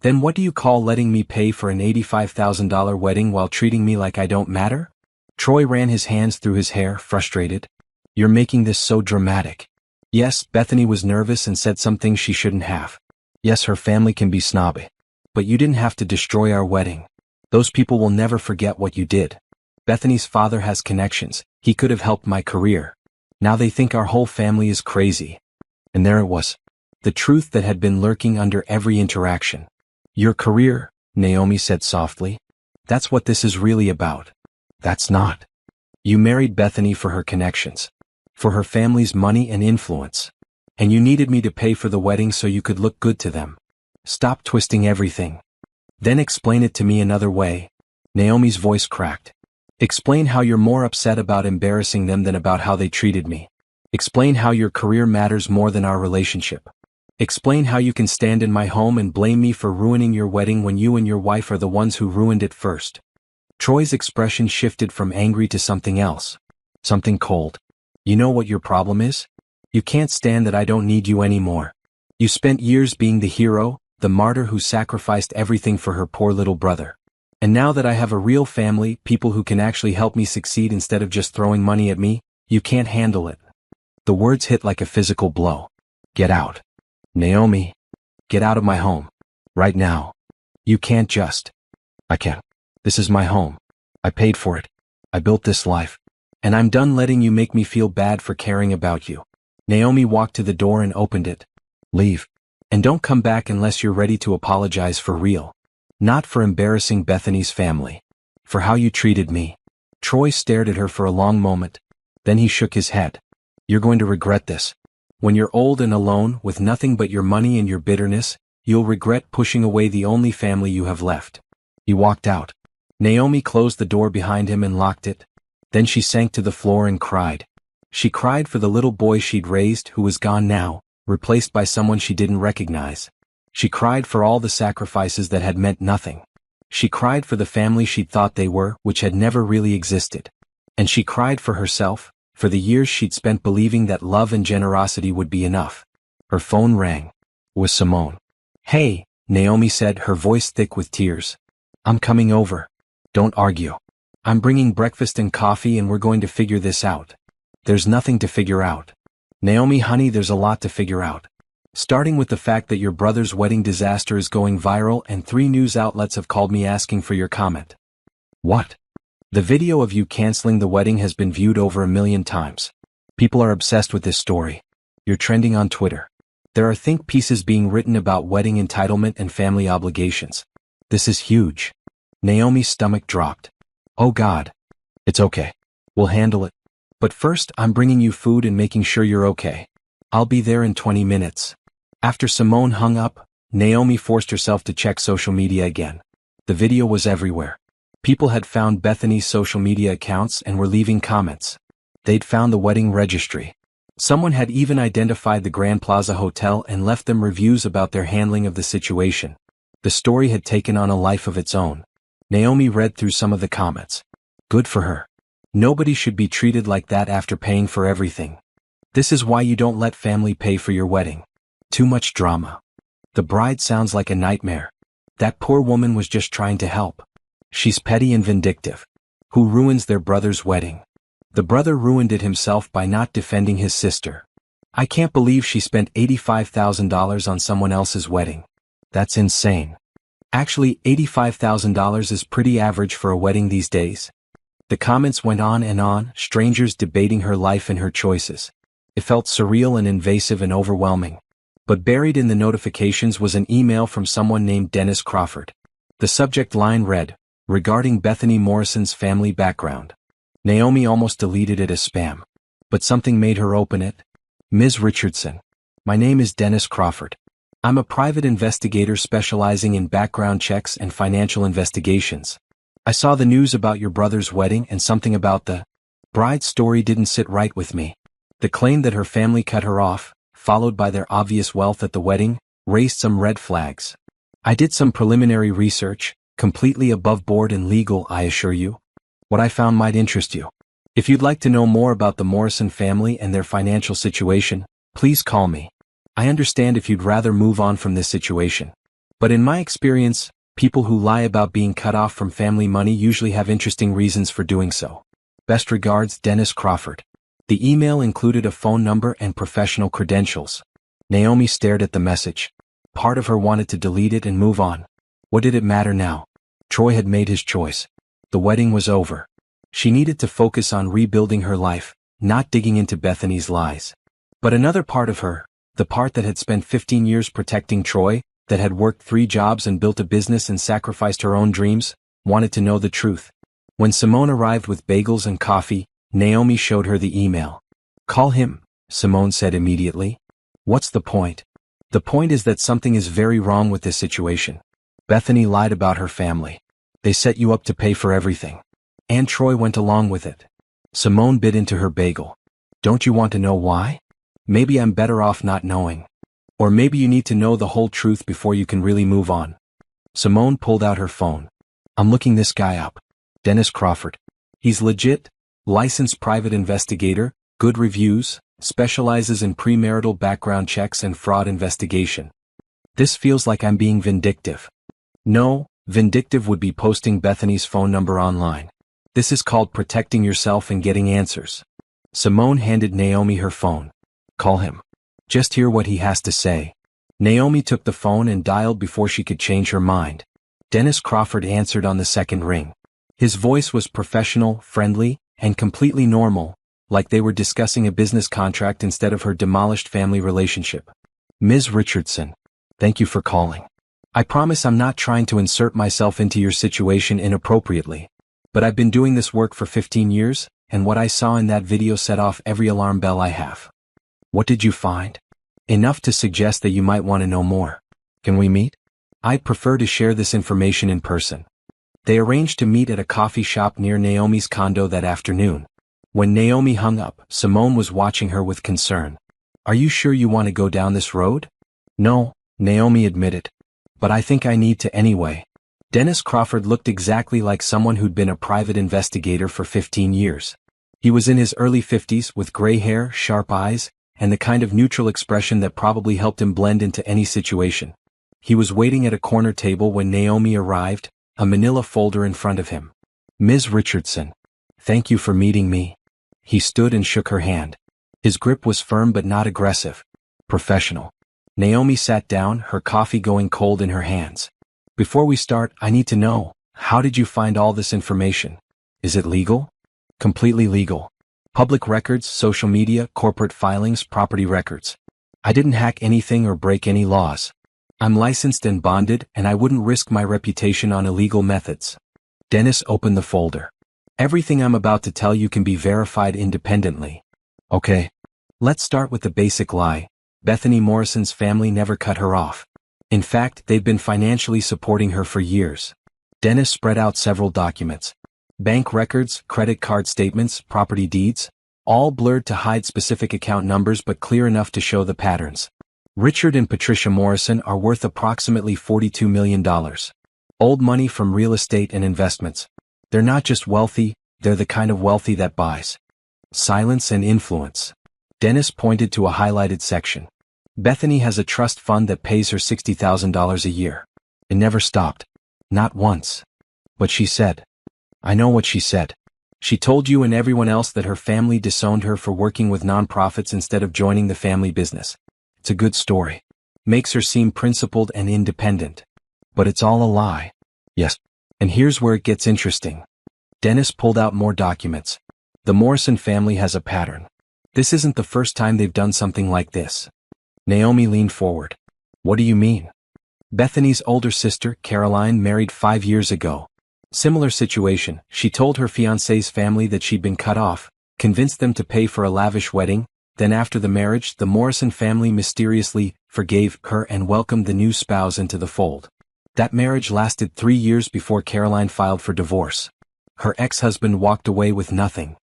Then what do you call letting me pay for an $85,000 wedding while treating me like I don't matter? Troy ran his hands through his hair, frustrated. You're making this so dramatic. Yes, Bethany was nervous and said some things she shouldn't have. Yes, her family can be snobby. But you didn't have to destroy our wedding. Those people will never forget what you did. Bethany's father has connections. He could have helped my career. Now they think our whole family is crazy. And there it was. The truth that had been lurking under every interaction. Your career, Naomi said softly. That's what this is really about. That's not. You married Bethany for her connections. For her family's money and influence. And you needed me to pay for the wedding so you could look good to them. Stop twisting everything. Then explain it to me another way. Naomi's voice cracked. Explain how you're more upset about embarrassing them than about how they treated me. Explain how your career matters more than our relationship. Explain how you can stand in my home and blame me for ruining your wedding when you and your wife are the ones who ruined it first. Troy's expression shifted from angry to something else. Something cold. You know what your problem is? You can't stand that I don't need you anymore. You spent years being the hero, the martyr who sacrificed everything for her poor little brother. And now that I have a real family, people who can actually help me succeed instead of just throwing money at me, you can't handle it. The words hit like a physical blow. Get out. Naomi. Get out of my home. Right now. You can't just. I can't. This is my home. I paid for it. I built this life. And I'm done letting you make me feel bad for caring about you. Naomi walked to the door and opened it. Leave. And don't come back unless you're ready to apologize for real. Not for embarrassing Bethany's family. For how you treated me. Troy stared at her for a long moment. Then he shook his head. You're going to regret this. When you're old and alone, with nothing but your money and your bitterness, you'll regret pushing away the only family you have left. He walked out. Naomi closed the door behind him and locked it. Then she sank to the floor and cried. She cried for the little boy she'd raised who was gone now, replaced by someone she didn't recognize. She cried for all the sacrifices that had meant nothing. She cried for the family she'd thought they were, which had never really existed. And she cried for herself, for the years she'd spent believing that love and generosity would be enough. Her phone rang. It was Simone. Hey, Naomi said, her voice thick with tears. I'm coming over. Don't argue. I'm bringing breakfast and coffee and we're going to figure this out. There's nothing to figure out. Naomi, honey, there's a lot to figure out. Starting with the fact that your brother's wedding disaster is going viral and 3 news outlets have called me asking for your comment. What? The video of you canceling the wedding has been viewed over 1 million times. People are obsessed with this story. You're trending on Twitter. There are think pieces being written about wedding entitlement and family obligations. This is huge. Naomi's stomach dropped. Oh God. It's okay. We'll handle it. But first, I'm bringing you food and making sure you're okay. I'll be there in 20 minutes. After Simone hung up, Naomi forced herself to check social media again. The video was everywhere. People had found Bethany's social media accounts and were leaving comments. They'd found the wedding registry. Someone had even identified the Grand Plaza Hotel and left them reviews about their handling of the situation. The story had taken on a life of its own. Naomi read through some of the comments. Good for her. Nobody should be treated like that after paying for everything. This is why you don't let family pay for your wedding. Too much drama. The bride sounds like a nightmare. That poor woman was just trying to help. She's petty and vindictive. Who ruins their brother's wedding? The brother ruined it himself by not defending his sister. I can't believe she spent $85,000 on someone else's wedding. That's insane. Actually, $85,000 is pretty average for a wedding these days. The comments went on and on, strangers debating her life and her choices. It felt surreal and invasive and overwhelming. But buried in the notifications was an email from someone named Dennis Crawford. The subject line read, regarding Bethany Morrison's family background. Naomi almost deleted it as spam. But something made her open it. Ms. Richardson. My name is Dennis Crawford. I'm a private investigator specializing in background checks and financial investigations. I saw the news about your brother's wedding and something about the bride's story didn't sit right with me. The claim that her family cut her off, followed by their obvious wealth at the wedding, raised some red flags. I did some preliminary research, completely above board and legal, I assure you. What I found might interest you. If you'd like to know more about the Morrison family and their financial situation, please call me. I understand if you'd rather move on from this situation. But in my experience, people who lie about being cut off from family money usually have interesting reasons for doing so. Best regards, Dennis Crawford. The email included a phone number and professional credentials. Naomi stared at the message. Part of her wanted to delete it and move on. What did it matter now? Troy had made his choice. The wedding was over. She needed to focus on rebuilding her life, not digging into Bethany's lies. But another part of her, the part that had spent 15 years protecting Troy, that had worked 3 jobs and built a business and sacrificed her own dreams, wanted to know the truth. When Simone arrived with bagels and coffee, Naomi showed her the email. Call him, Simone said immediately. What's the point? The point is that something is very wrong with this situation. Bethany lied about her family. They set you up to pay for everything. And Troy went along with it. Simone bit into her bagel. Don't you want to know why? Maybe I'm better off not knowing. Or maybe you need to know the whole truth before you can really move on. Simone pulled out her phone. I'm looking this guy up. Dennis Crawford. He's legit, licensed private investigator, good reviews, specializes in premarital background checks and fraud investigation. This feels like I'm being vindictive. No, vindictive would be posting Bethany's phone number online. This is called protecting yourself and getting answers. Simone handed Naomi her phone. Call him. Just hear what he has to say. Naomi took the phone and dialed before she could change her mind. Dennis Crawford answered on the second ring. His voice was professional, friendly, and completely normal, like they were discussing a business contract instead of her demolished family relationship. Ms. Richardson, thank you for calling. I promise I'm not trying to insert myself into your situation inappropriately. But I've been doing this work for 15 years, and what I saw in that video set off every alarm bell I have. What did you find? Enough to suggest that you might want to know more. Can we meet? I'd prefer to share this information in person. They arranged to meet at a coffee shop near Naomi's condo that afternoon. When Naomi hung up, Simone was watching her with concern. Are you sure you want to go down this road? No, Naomi admitted. But I think I need to anyway. Dennis Crawford looked exactly like someone who'd been a private investigator for 15 years. He was in his early 50s with gray hair, sharp eyes, and the kind of neutral expression that probably helped him blend into any situation. He was waiting at a corner table when Naomi arrived, a manila folder in front of him. Ms. Richardson, thank you for meeting me. He stood and shook her hand. His grip was firm but not aggressive. Professional. Naomi sat down, her coffee going cold in her hands. Before we start, I need to know, how did you find all this information? Is it legal? Completely legal. Public records, social media, corporate filings, property records. I didn't hack anything or break any laws. I'm licensed and bonded, and I wouldn't risk my reputation on illegal methods. Dennis opened the folder. Everything I'm about to tell you can be verified independently. Okay. Let's start with the basic lie. Bethany Morrison's family never cut her off. In fact, they've been financially supporting her for years. Dennis spread out several documents. Bank records, credit card statements, property deeds, all blurred to hide specific account numbers but clear enough to show the patterns. Richard and Patricia Morrison are worth approximately $42 million. Old money from real estate and investments. They're not just wealthy, They're the kind of wealthy that buys silence and influence. Dennis pointed to a highlighted section. Bethany has a trust fund that pays her $60,000 a year. It never stopped. Not once. But she said. I know what she said. She told you and everyone else that her family disowned her for working with nonprofits instead of joining the family business. It's a good story. Makes her seem principled and independent. But it's all a lie. Yes. And here's where it gets interesting. Dennis pulled out more documents. The Morrison family has a pattern. This isn't the first time they've done something like this. Naomi leaned forward. What do you mean? Bethany's older sister, Caroline, married 5 years ago. Similar situation, she told her fiancé's family that she'd been cut off, convinced them to pay for a lavish wedding, then after the marriage, the Morrison family mysteriously forgave her and welcomed the new spouse into the fold. That marriage lasted 3 years before Caroline filed for divorce. Her ex-husband walked away with nothing.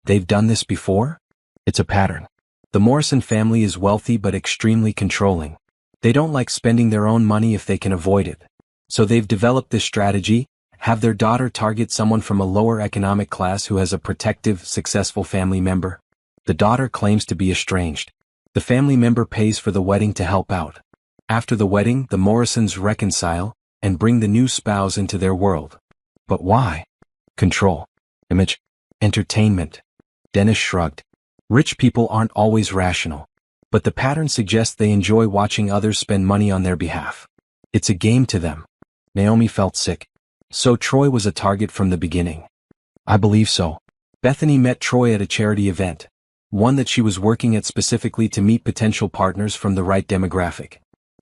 They've done this before? It's a pattern. The Morrison family is wealthy but extremely controlling. They don't like spending their own money if they can avoid it. So they've developed this strategy, have their daughter target someone from a lower economic class who has a protective, successful family member. The daughter claims to be estranged. The family member pays for the wedding to help out. After the wedding, the Morrisons reconcile and bring the new spouse into their world. But why? Control. Image. Entertainment. Dennis shrugged. Rich people aren't always rational. But the pattern suggests they enjoy watching others spend money on their behalf. It's a game to them. Naomi felt sick. So Troy was a target from the beginning. I believe so. Bethany met Troy at a charity event. One that she was working at specifically to meet potential partners from the right demographic.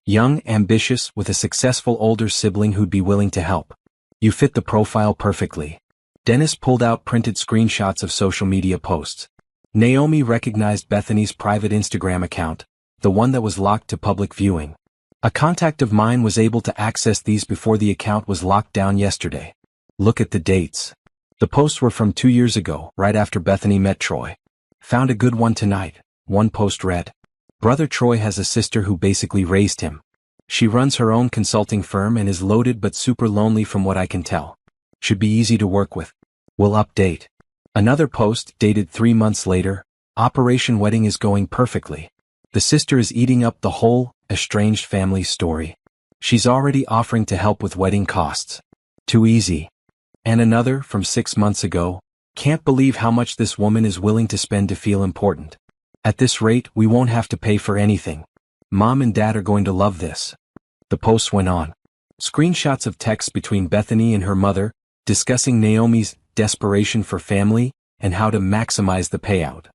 Young, ambitious, with a successful older sibling who'd be willing to help. You fit the profile perfectly. Dennis pulled out printed screenshots of social media posts. Naomi recognized Bethany's private Instagram account, the one that was locked to public viewing. A contact of mine was able to access these before the account was locked down yesterday. Look at the dates. The posts were from 2 years ago, right after Bethany met Troy. Found a good one tonight. One post read. Brother Troy has a sister who basically raised him. She runs her own consulting firm and is loaded but super lonely from what I can tell. Should be easy to work with. We'll update. Another post, dated 3 months later, Operation Wedding is going perfectly. The sister is eating up the whole estranged family story. She's already offering to help with wedding costs. Too easy. And another, from 6 months ago, can't believe how much this woman is willing to spend to feel important. At this rate, we won't have to pay for anything. Mom and Dad are going to love this. The post went on. Screenshots of texts between Bethany and her mother, discussing Naomi's desperation for family and how to maximize the payout.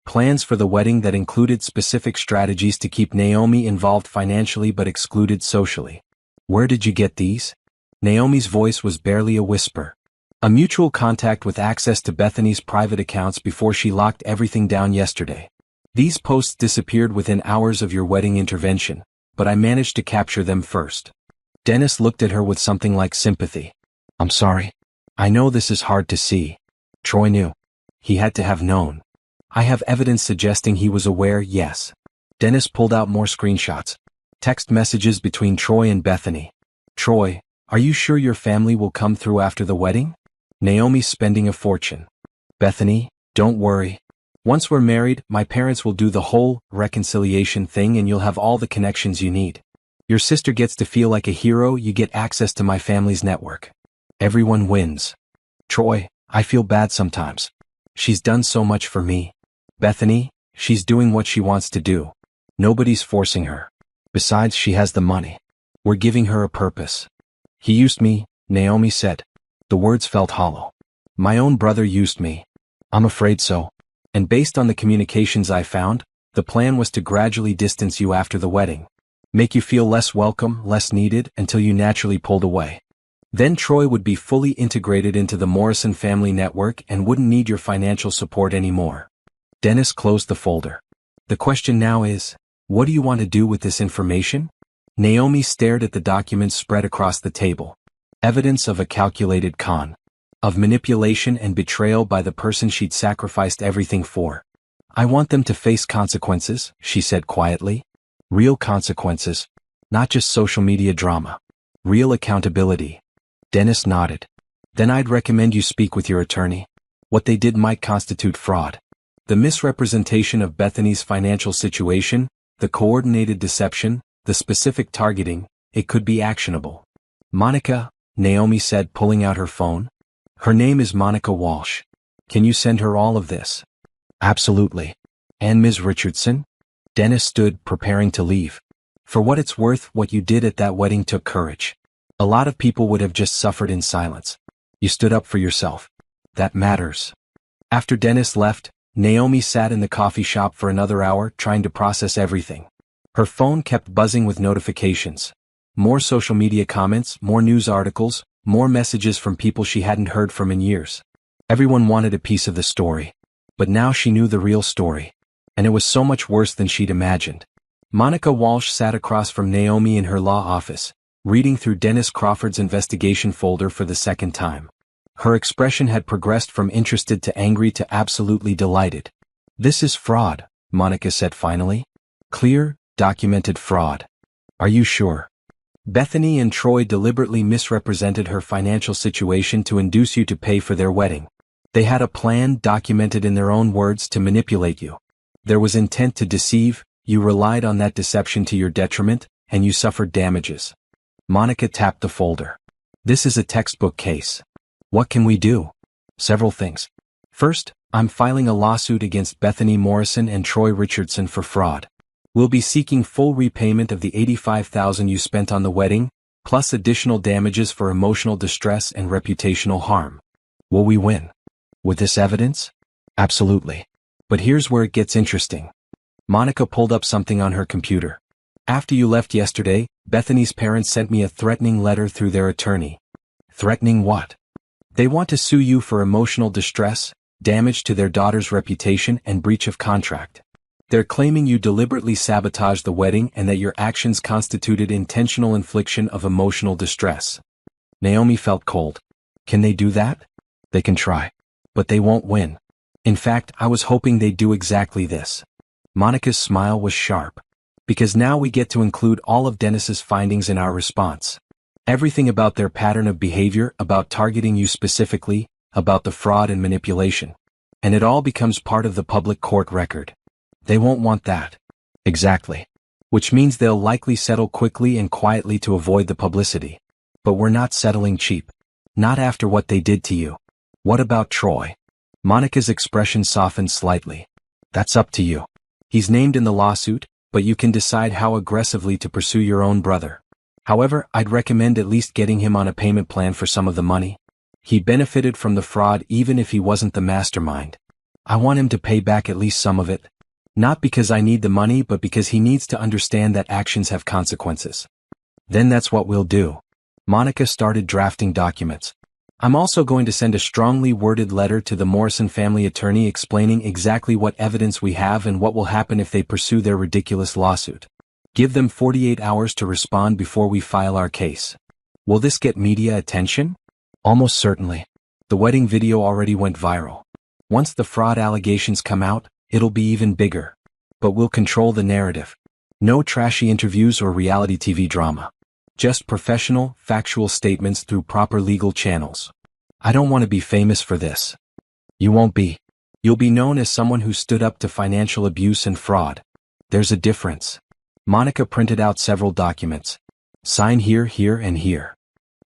Plans for the wedding that included specific strategies to keep Naomi involved financially but excluded socially. Where did you get these? Naomi's voice was barely a whisper. A mutual contact with access to Bethany's private accounts before she locked everything down yesterday. These posts disappeared within hours of your wedding intervention, but I managed to capture them first. Dennis looked at her with something like sympathy. I'm sorry. I know this is hard to see. Troy knew. He had to have known. I have evidence suggesting he was aware, yes. Dennis pulled out more screenshots. Text messages between Troy and Bethany. Troy, are you sure your family will come through after the wedding? Naomi's spending a fortune. Bethany, don't worry. Once we're married, my parents will do the whole reconciliation thing and you'll have all the connections you need. Your sister gets to feel like a hero, you get access to my family's network. Everyone wins. Troy, I feel bad sometimes. She's done so much for me. Bethany, she's doing what she wants to do. Nobody's forcing her. Besides, she has the money. We're giving her a purpose. He used me, Naomi said. The words felt hollow. My own brother used me. I'm afraid so. And based on the communications I found, the plan was to gradually distance you after the wedding. Make you feel less welcome, less needed, until you naturally pulled away. Then Troy would be fully integrated into the Morrison family network and wouldn't need your financial support anymore. Dennis closed the folder. The question now is, what do you want to do with this information? Naomi stared at the documents spread across the table. Evidence of a calculated con. Of manipulation and betrayal by the person she'd sacrificed everything for. I want them to face consequences, she said quietly. Real consequences. Not just social media drama. Real accountability. Dennis nodded. Then I'd recommend you speak with your attorney. What they did might constitute fraud. The misrepresentation of Bethany's financial situation, the coordinated deception, the specific targeting, it could be actionable. Monica, Naomi said, pulling out her phone. Her name is Monica Walsh. Can you send her all of this? Absolutely. And Ms. Richardson? Dennis stood, preparing to leave. For what it's worth, what you did at that wedding took courage. A lot of people would have just suffered in silence. You stood up for yourself. That matters. After Dennis left, Naomi sat in the coffee shop for another hour trying to process everything. Her phone kept buzzing with notifications. More social media comments, more news articles, more messages from people she hadn't heard from in years. Everyone wanted a piece of the story. But now she knew the real story. And it was so much worse than she'd imagined. Monica Walsh sat across from Naomi in her law office, reading through Dennis Crawford's investigation folder for the second time. Her expression had progressed from interested to angry to absolutely delighted. This is fraud, Monica said finally. Clear, documented fraud. Are you sure? Bethany and Troy deliberately misrepresented her financial situation to induce you to pay for their wedding. They had a plan documented in their own words to manipulate you. There was intent to deceive, you relied on that deception to your detriment, and you suffered damages. Monica tapped the folder. This is a textbook case. What can we do? Several things. First, I'm filing a lawsuit against Bethany Morrison and Troy Richardson for fraud. We'll be seeking full repayment of the $85,000 you spent on the wedding, plus additional damages for emotional distress and reputational harm. Will we win? With this evidence? Absolutely. But here's where it gets interesting. Monica pulled up something on her computer. After you left yesterday, Bethany's parents sent me a threatening letter through their attorney. Threatening what? They want to sue you for emotional distress, damage to their daughter's reputation, and breach of contract. They're claiming you deliberately sabotaged the wedding and that your actions constituted intentional infliction of emotional distress. Naomi felt cold. Can they do that? They can try. But they won't win. In fact, I was hoping they'd do exactly this. Monica's smile was sharp. Because now we get to include all of Dennis's findings in our response. Everything about their pattern of behavior, about targeting you specifically, about the fraud and manipulation. And it all becomes part of the public court record. They won't want that. Exactly. Which means they'll likely settle quickly and quietly to avoid the publicity. But we're not settling cheap. Not after what they did to you. What about Troy? Monica's expression softened slightly. That's up to you. He's named in the lawsuit, but you can decide how aggressively to pursue your own brother. However, I'd recommend at least getting him on a payment plan for some of the money. He benefited from the fraud even if he wasn't the mastermind. I want him to pay back at least some of it. Not because I need the money, but because he needs to understand that actions have consequences. Then that's what we'll do. Monica started drafting documents. I'm also going to send a strongly worded letter to the Morrison family attorney explaining exactly what evidence we have and what will happen if they pursue their ridiculous lawsuit. Give them 48 hours to respond before we file our case. Will this get media attention? Almost certainly. The wedding video already went viral. Once the fraud allegations come out, it'll be even bigger. But we'll control the narrative. No trashy interviews or reality TV drama. Just professional, factual statements through proper legal channels. I don't want to be famous for this. You won't be. You'll be known as someone who stood up to financial abuse and fraud. There's a difference. Monica printed out several documents. Sign here, here, and here.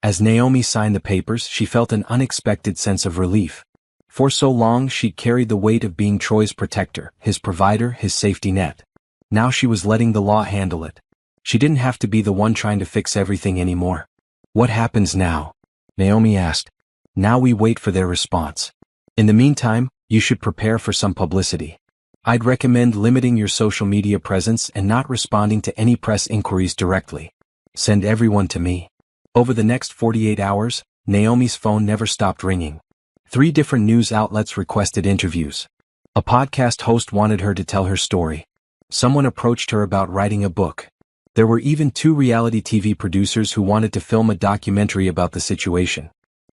As Naomi signed the papers, she felt an unexpected sense of relief. For so long she'd carried the weight of being Troy's protector, his provider, his safety net. Now she was letting the law handle it. She didn't have to be the one trying to fix everything anymore. What happens now? Naomi asked. Now we wait for their response. In the meantime, you should prepare for some publicity. I'd recommend limiting your social media presence and not responding to any press inquiries directly. Send everyone to me. Over the next 48 hours, Naomi's phone never stopped ringing. 3 different news outlets requested interviews. A podcast host wanted her to tell her story. Someone approached her about writing a book. There were even 2 reality TV producers who wanted to film a documentary about the situation.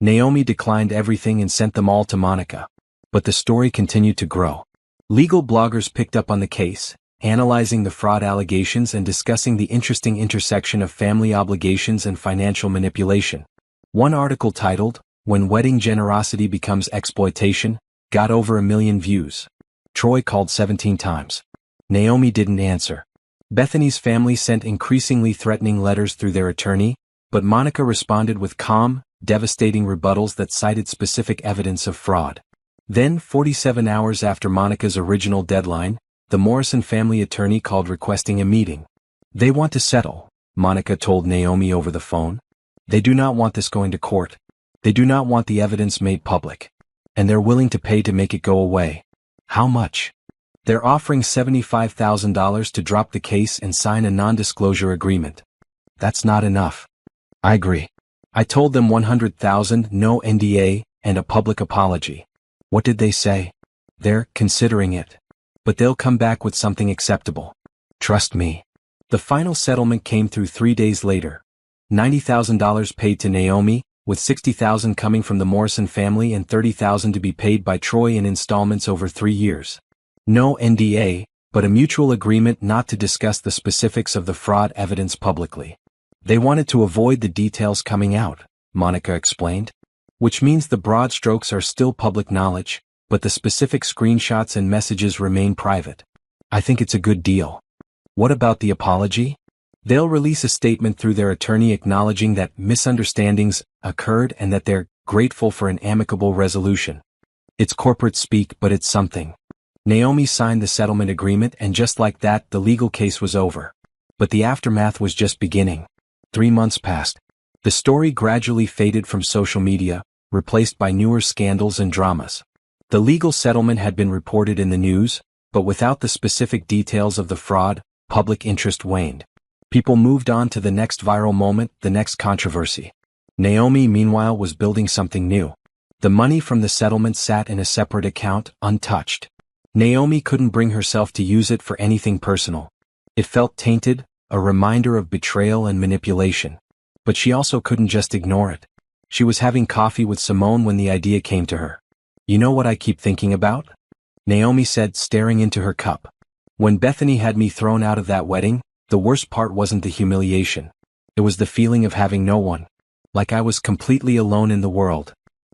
Naomi declined everything and sent them all to Monica. But the story continued to grow. Legal bloggers picked up on the case, analyzing the fraud allegations and discussing the interesting intersection of family obligations and financial manipulation. One article titled, "When Wedding Generosity Becomes Exploitation," Got over 1 million views. Troy called 17 times. Naomi didn't answer. Bethany's family sent increasingly threatening letters through their attorney, but Monica responded with calm, devastating rebuttals that cited specific evidence of fraud. Then, 47 hours after Monica's original deadline, the Morrison family attorney called requesting a meeting. They want to settle, Monica told Naomi over the phone. They do not want this going to court. They do not want the evidence made public. And they're willing to pay to make it go away. How much? They're offering $75,000 to drop the case and sign a non-disclosure agreement. That's not enough. I agree. I told them $100,000, no NDA, and a public apology. What did they say? They're considering it. But they'll come back with something acceptable. Trust me. The final settlement came through 3 days later. $90,000 paid to Naomi, with $60,000 coming from the Morrison family and $30,000 to be paid by Troy in installments over 3 years. No NDA, but a mutual agreement not to discuss the specifics of the fraud evidence publicly. They wanted to avoid the details coming out, Monica explained. Which means the broad strokes are still public knowledge, but the specific screenshots and messages remain private. I think it's a good deal. What about the apology? They'll release a statement through their attorney acknowledging that misunderstandings occurred and that they're grateful for an amicable resolution. It's corporate speak, but it's something. Naomi signed the settlement agreement, and just like that, the legal case was over. But the aftermath was just beginning. 3 months passed. The story gradually faded from social media, replaced by newer scandals and dramas. The legal settlement had been reported in the news, but without the specific details of the fraud, public interest waned. People moved on to the next viral moment, the next controversy. Naomi, meanwhile, was building something new. The money from the settlement sat in a separate account, untouched. Naomi couldn't bring herself to use it for anything personal. It felt tainted, a reminder of betrayal and manipulation. But she also couldn't just ignore it. She was having coffee with Simone when the idea came to her. You know what I keep thinking about? Naomi said, staring into her cup. When Bethany had me thrown out of that wedding, the worst part wasn't the humiliation. It was the feeling of having no one. Like I was completely alone in the world.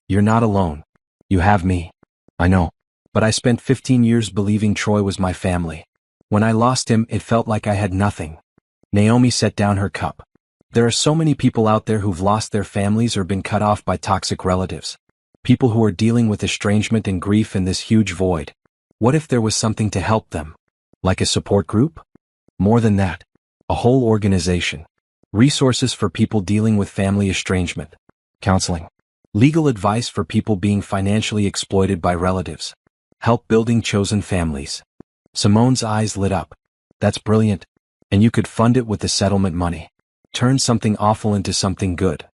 You're not alone. You have me. I know. But I spent 15 years believing Troy was my family. When I lost him, it felt like I had nothing. Naomi set down her cup. There are so many people out there who've lost their families or been cut off by toxic relatives. People who are dealing with estrangement and grief in this huge void. What if there was something to help them? Like a support group? More than that. A whole organization. Resources for people dealing with family estrangement. Counseling. Legal advice for people being financially exploited by relatives. Help building chosen families. Simone's eyes lit up. That's brilliant. And you could fund it with the settlement money. Turn something awful into something good.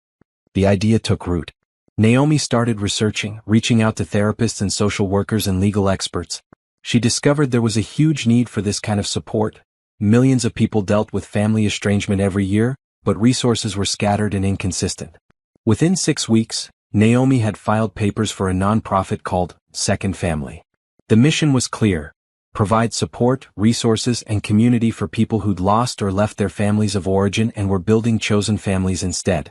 The idea took root. Naomi started researching, reaching out to therapists and social workers and legal experts. She discovered there was a huge need for this kind of support. Millions of people dealt with family estrangement every year, but resources were scattered and inconsistent. Within 6 weeks, Naomi had filed papers for a nonprofit called Second Family. The mission was clear: provide support, resources, and community for people who'd lost or left their families of origin and were building chosen families instead.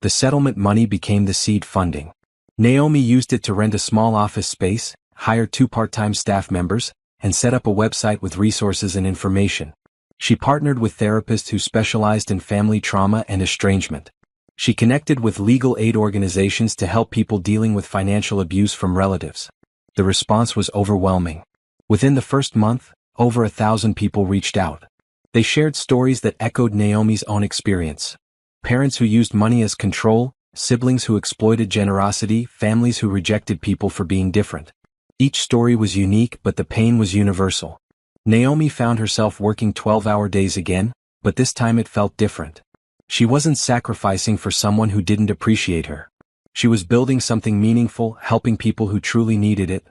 The settlement money became the seed funding. Naomi used it to rent a small office space, hire 2 part-time staff members, and set up a website with resources and information. She partnered with therapists who specialized in family trauma and estrangement. She connected with legal aid organizations to help people dealing with financial abuse from relatives. The response was overwhelming. Within the first month, over 1,000 people reached out. They shared stories that echoed Naomi's own experience. Parents who used money as control, siblings who exploited generosity, families who rejected people for being different. Each story was unique, but the pain was universal. Naomi found herself working 12-hour days again, but this time it felt different. She wasn't sacrificing for someone who didn't appreciate her. She was building something meaningful, helping people who truly needed it.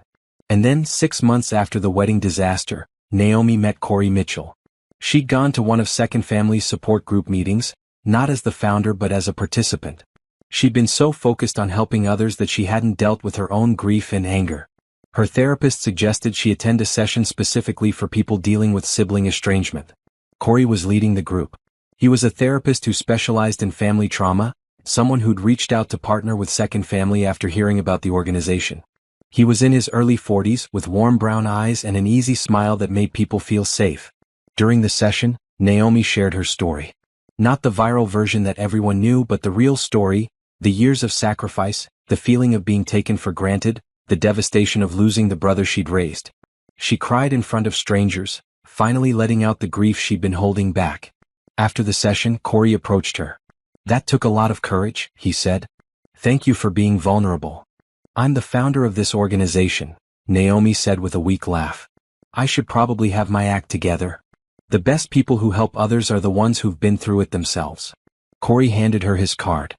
And then, 6 months after the wedding disaster, Naomi met Corey Mitchell. She'd gone to one of Second Family's support group meetings, not as the founder but as a participant. She'd been so focused on helping others that she hadn't dealt with her own grief and anger. Her therapist suggested she attend a session specifically for people dealing with sibling estrangement. Corey was leading the group. He was a therapist who specialized in family trauma, someone who'd reached out to partner with Second Family after hearing about the organization. He was in his early 40s with warm brown eyes and an easy smile that made people feel safe. During the session, Naomi shared her story. Not the viral version that everyone knew, but the real story, the years of sacrifice, the feeling of being taken for granted, the devastation of losing the brother she'd raised. She cried in front of strangers, finally letting out the grief she'd been holding back. After the session, Corey approached her. "That took a lot of courage," he said. "Thank you for being vulnerable." "I'm the founder of this organization," Naomi said with a weak laugh. "I should probably have my act together. The best people who help others are the ones who've been through it themselves." Corey handed her his card.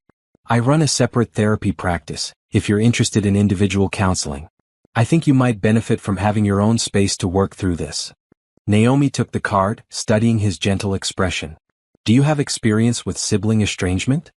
"I run a separate therapy practice, if you're interested in individual counseling. I think you might benefit from having your own space to work through this." Naomi took the card, studying his gentle expression. "Do you have experience with sibling estrangement?"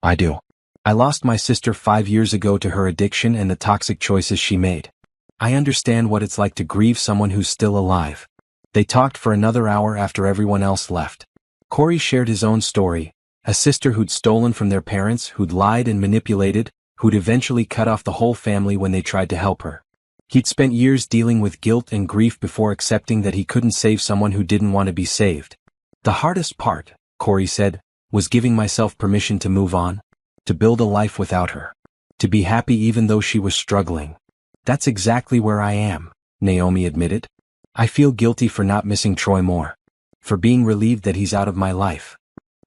"I do. I lost my sister 5 years ago to her addiction and the toxic choices she made. I understand what it's like to grieve someone who's still alive." They talked for another hour after everyone else left. Corey shared his own story, a sister who'd stolen from their parents, who'd lied and manipulated, who'd eventually cut off the whole family when they tried to help her. He'd spent years dealing with guilt and grief before accepting that he couldn't save someone who didn't want to be saved. "The hardest part," Corey said, "was giving myself permission to move on, to build a life without her, to be happy even though she was struggling." "That's exactly where I am," Naomi admitted. "I feel guilty for not missing Troy more, for being relieved that he's out of my life."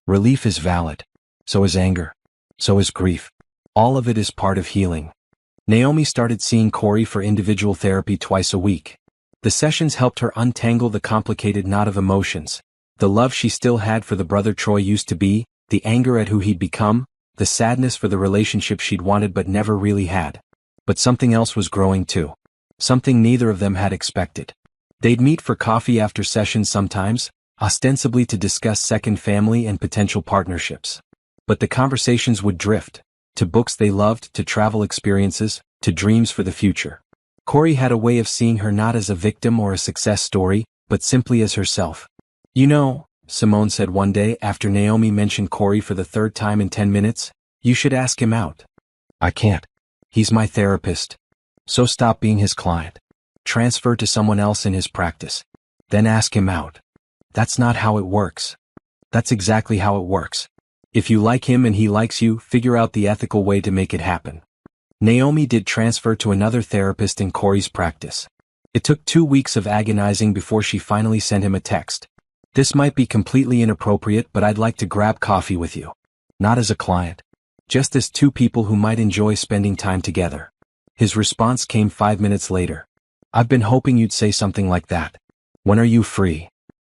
Relief is valid. So is anger. So is grief. All of it is part of healing. Naomi started seeing Corey for individual therapy twice a week. The sessions helped her untangle the complicated knot of emotions, the love she still had for the brother Troy used to be, the anger at who he'd become, the sadness for the relationship she'd wanted but never really had. But something else was growing too. Something neither of them had expected. They'd meet for coffee after sessions sometimes, ostensibly to discuss second family and potential partnerships. But the conversations would drift, to books they loved, to travel experiences, to dreams for the future. Corey had a way of seeing her not as a victim or a success story, but simply as herself. "You know," Simone said one day after Naomi mentioned Corey for the third time in 10 minutes, "you should ask him out." "I can't. He's my therapist." "So stop being his client. Transfer to someone else in his practice. Then ask him out." "That's not how it works." "That's exactly how it works. If you like him and he likes you, figure out the ethical way to make it happen." Naomi did transfer to another therapist in Corey's practice. It took 2 weeks of agonizing before she finally sent him a text. "This might be completely inappropriate, but I'd like to grab coffee with you. Not as a client. Just as two people who might enjoy spending time together." His response came 5 minutes later. "I've been hoping you'd say something like that. When are you free?"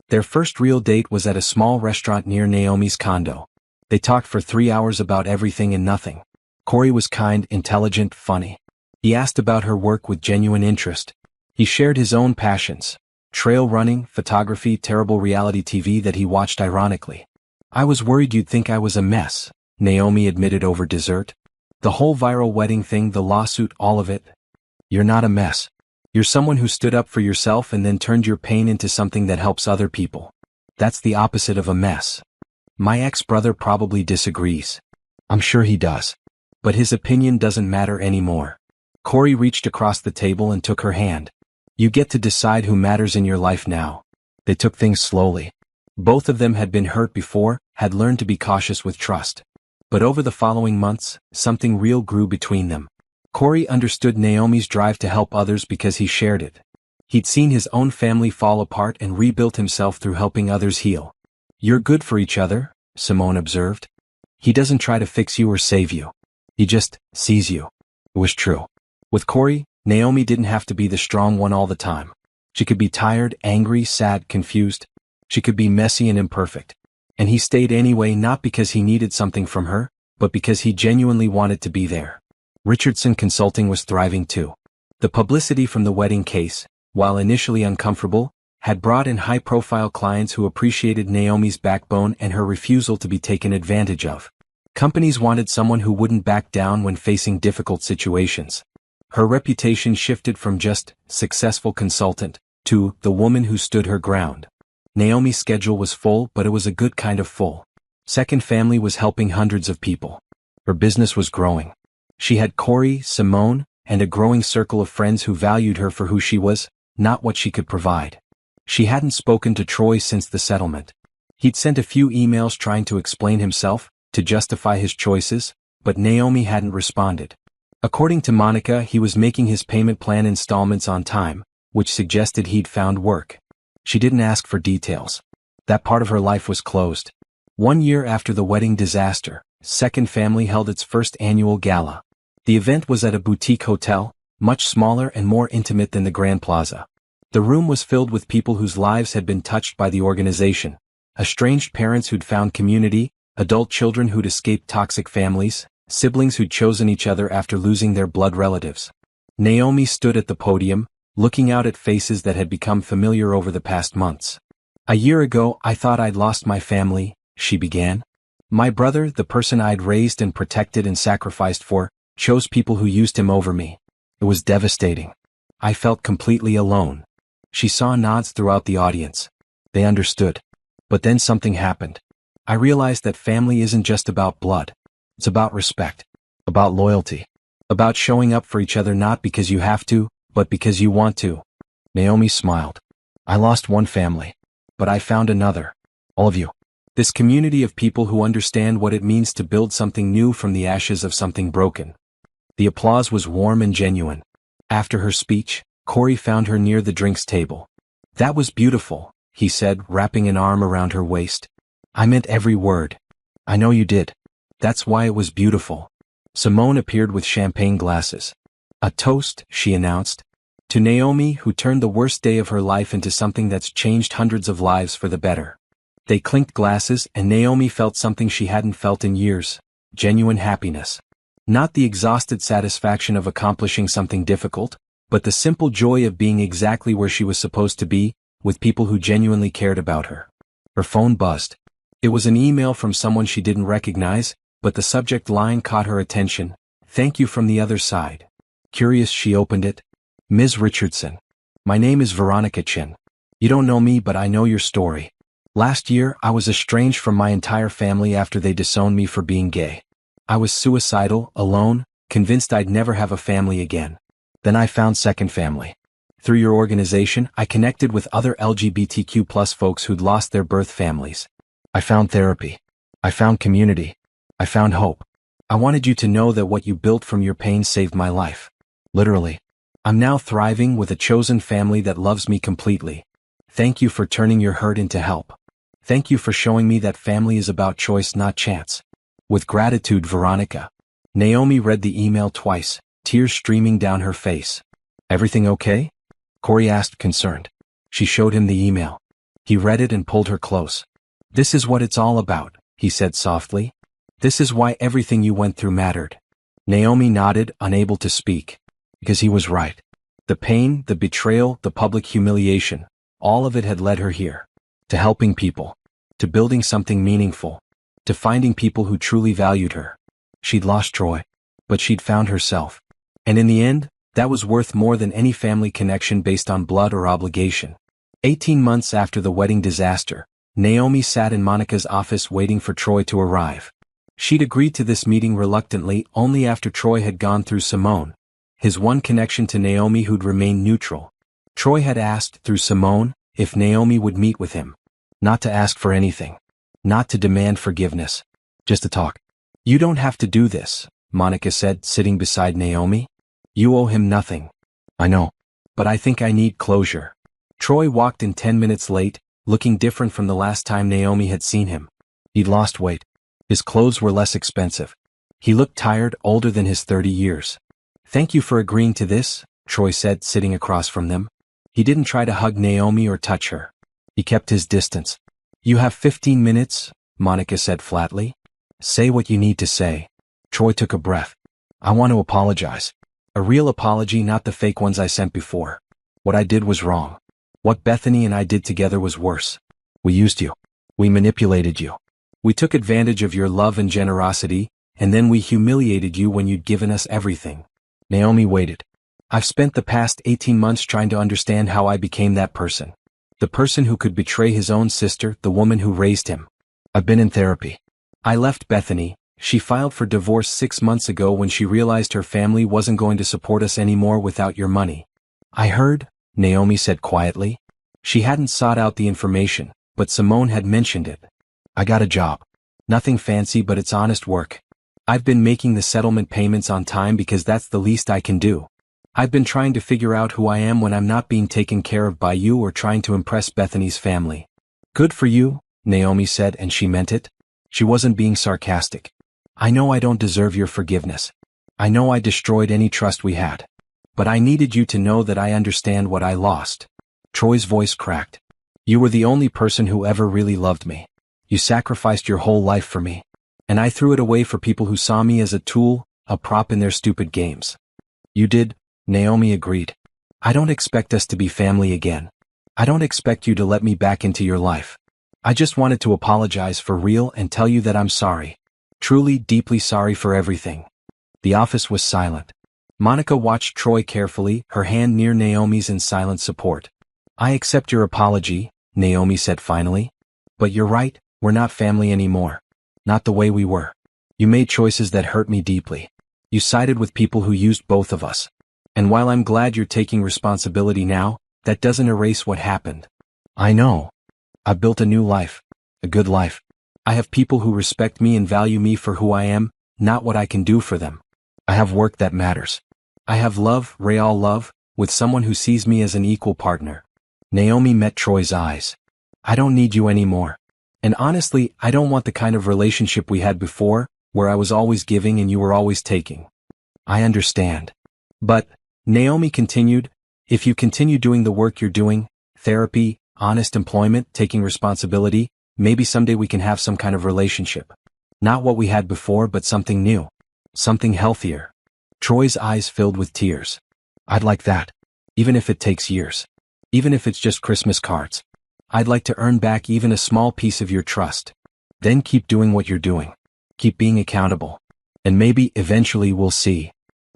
Their first real date was at a small restaurant near Naomi's condo. They talked for 3 hours about everything and nothing. Corey was kind, intelligent, funny. He asked about her work with genuine interest. He shared his own passions: trail running, photography, terrible reality TV that he watched ironically. "I was worried you'd think I was a mess," Naomi admitted over dessert. "The whole viral wedding thing, the lawsuit, all of it. You're not a mess. You're someone who stood up for yourself and then turned your pain into something that helps other people. That's the opposite of a mess." "My ex-brother probably disagrees." "I'm sure he does. But his opinion doesn't matter anymore." Corey reached across the table and took her hand. "You get to decide who matters in your life now." They took things slowly. Both of them had been hurt before, had learned to be cautious with trust. But over the following months, something real grew between them. Corey understood Naomi's drive to help others because he shared it. He'd seen his own family fall apart and rebuilt himself through helping others heal. "You're good for each other," Simone observed. "He doesn't try to fix you or save you. He just sees you." It was true. With Corey, Naomi didn't have to be the strong one all the time. She could be tired, angry, sad, confused. She could be messy and imperfect. And he stayed anyway, not because he needed something from her, but because he genuinely wanted to be there. Richardson Consulting was thriving too. The publicity from the wedding case, while initially uncomfortable, had brought in high-profile clients who appreciated Naomi's backbone and her refusal to be taken advantage of. Companies wanted someone who wouldn't back down when facing difficult situations. Her reputation shifted from just successful consultant to the woman who stood her ground. Naomi's schedule was full, but it was a good kind of full. Second Family was helping hundreds of people. Her business was growing. She had Corey, Simone, and a growing circle of friends who valued her for who she was, not what she could provide. She hadn't spoken to Troy since the settlement. He'd sent a few emails trying to explain himself, to justify his choices, but Naomi hadn't responded. According to Monica, he was making his payment plan installments on time, which suggested he'd found work. She didn't ask for details. That part of her life was closed. 1 year after the wedding disaster, Second Family held its first annual gala. The event was at a boutique hotel, much smaller and more intimate than the Grand Plaza. The room was filled with people whose lives had been touched by the organization. Estranged parents who'd found community, adult children who'd escaped toxic families, siblings who'd chosen each other after losing their blood relatives. Naomi stood at the podium, looking out at faces that had become familiar over the past months. "A year ago, I thought I'd lost my family," she began. "My brother, the person I'd raised and protected and sacrificed for, chose people who used him over me. It was devastating. I felt completely alone." She saw nods throughout the audience. They understood. But then something happened. "I realized that family isn't just about blood. It's about respect, about loyalty, about showing up for each other not because you have to, but because you want to." Naomi smiled. "I lost one family, but I found another. All of you. This community of people who understand what it means to build something new from the ashes of something broken." The applause was warm and genuine. After her speech, Corey found her near the drinks table. "That was beautiful," he said, wrapping an arm around her waist. "I meant every word. I know you did. That's why it was beautiful." Simone appeared with champagne glasses. "A toast," she announced. "To Naomi, who turned the worst day of her life into something that's changed hundreds of lives for the better." They clinked glasses, and Naomi felt something she hadn't felt in years: genuine happiness. Not the exhausted satisfaction of accomplishing something difficult, but the simple joy of being exactly where she was supposed to be, with people who genuinely cared about her. Her phone buzzed. It was an email from someone she didn't recognize, but the subject line caught her attention: "Thank you from the other side." Curious, she opened it. "Ms. Richardson. My name is Veronica Chin. You don't know me, but I know your story. Last year, I was estranged from my entire family after they disowned me for being gay. I was suicidal, alone, convinced I'd never have a family again. Then I found Second Family. Through your organization, I connected with other LGBTQ+ folks who'd lost their birth families. I found therapy. I found community. I found hope. I wanted you to know that what you built from your pain saved my life. Literally. I'm now thriving with a chosen family that loves me completely. Thank you for turning your hurt into help. Thank you for showing me that family is about choice, not chance. With gratitude, Veronica." Naomi read the email twice, tears streaming down her face. "Everything okay?" Corey asked, concerned. She showed him the email. He read it and pulled her close. "This is what it's all about," he said softly. "This is why everything you went through mattered." Naomi nodded, unable to speak. Because he was right. The pain, the betrayal, the public humiliation, all of it had led her here. To helping people. To building something meaningful. To finding people who truly valued her. She'd lost Troy, but she'd found herself. And in the end, that was worth more than any family connection based on blood or obligation. 18 months after the wedding disaster, Naomi sat in Monica's office waiting for Troy to arrive. She'd agreed to this meeting reluctantly only after Troy had gone through Simone, his one connection to Naomi who'd remained neutral. Troy had asked, through Simone, if Naomi would meet with him. Not to ask for anything. Not to demand forgiveness. Just to talk. "You don't have to do this," Monica said, sitting beside Naomi. "You owe him nothing." "I know. But I think I need closure." Troy walked in 10 minutes late, looking different from the last time Naomi had seen him. He'd lost weight. His clothes were less expensive. He looked tired, older than his 30 years. "Thank you for agreeing to this," Troy said, sitting across from them. He didn't try to hug Naomi or touch her. He kept his distance. "You have 15 minutes, Monica said flatly. "Say what you need to say." Troy took a breath. "I want to apologize. A real apology, not the fake ones I sent before. What I did was wrong. What Bethany and I did together was worse. We used you. We manipulated you. We took advantage of your love and generosity, and then we humiliated you when you'd given us everything." Naomi waited. "I've spent the past 18 months trying to understand how I became that person. The person who could betray his own sister, the woman who raised him. I've been in therapy. I left Bethany, She filed for divorce 6 months ago when she realized her family wasn't going to support us anymore without your money. I heard, Naomi said quietly. She hadn't sought out the information, but Simone had mentioned it. I got a job. Nothing fancy, but it's honest work. I've been making the settlement payments on time because that's the least I can do. I've been trying to figure out who I am when I'm not being taken care of by you or trying to impress Bethany's family. Good for you, Naomi said, and she meant it. She wasn't being sarcastic. I know I don't deserve your forgiveness. I know I destroyed any trust we had. But I needed you to know that I understand what I lost. Troy's voice cracked. You were the only person who ever really loved me. You sacrificed your whole life for me. And I threw it away for people who saw me as a tool, a prop in their stupid games. You did, Naomi agreed. I don't expect us to be family again. I don't expect you to let me back into your life. I just wanted to apologize for real and tell you that I'm sorry. Truly, deeply sorry for everything. The office was silent. Monica watched Troy carefully, her hand near Naomi's in silent support. I accept your apology, Naomi said finally. But you're right, we're not family anymore. Not the way we were. You made choices that hurt me deeply. You sided with people who used both of us. And while I'm glad you're taking responsibility now, that doesn't erase what happened. I know. I've built a new life. A good life. I have people who respect me and value me for who I am, not what I can do for them. I have work that matters. I have love, real love, with someone who sees me as an equal partner. Naomi met Troy's eyes. I don't need you anymore. And honestly, I don't want the kind of relationship we had before, where I was always giving and you were always taking. I understand. But, Naomi continued, if you continue doing the work you're doing, therapy, honest employment, taking responsibility, maybe someday we can have some kind of relationship. Not what we had before, but something new. Something healthier. Troy's eyes filled with tears. I'd like that. Even if it takes years. Even if it's just Christmas cards. I'd like to earn back even a small piece of your trust. Then keep doing what you're doing. Keep being accountable. And maybe eventually we'll see.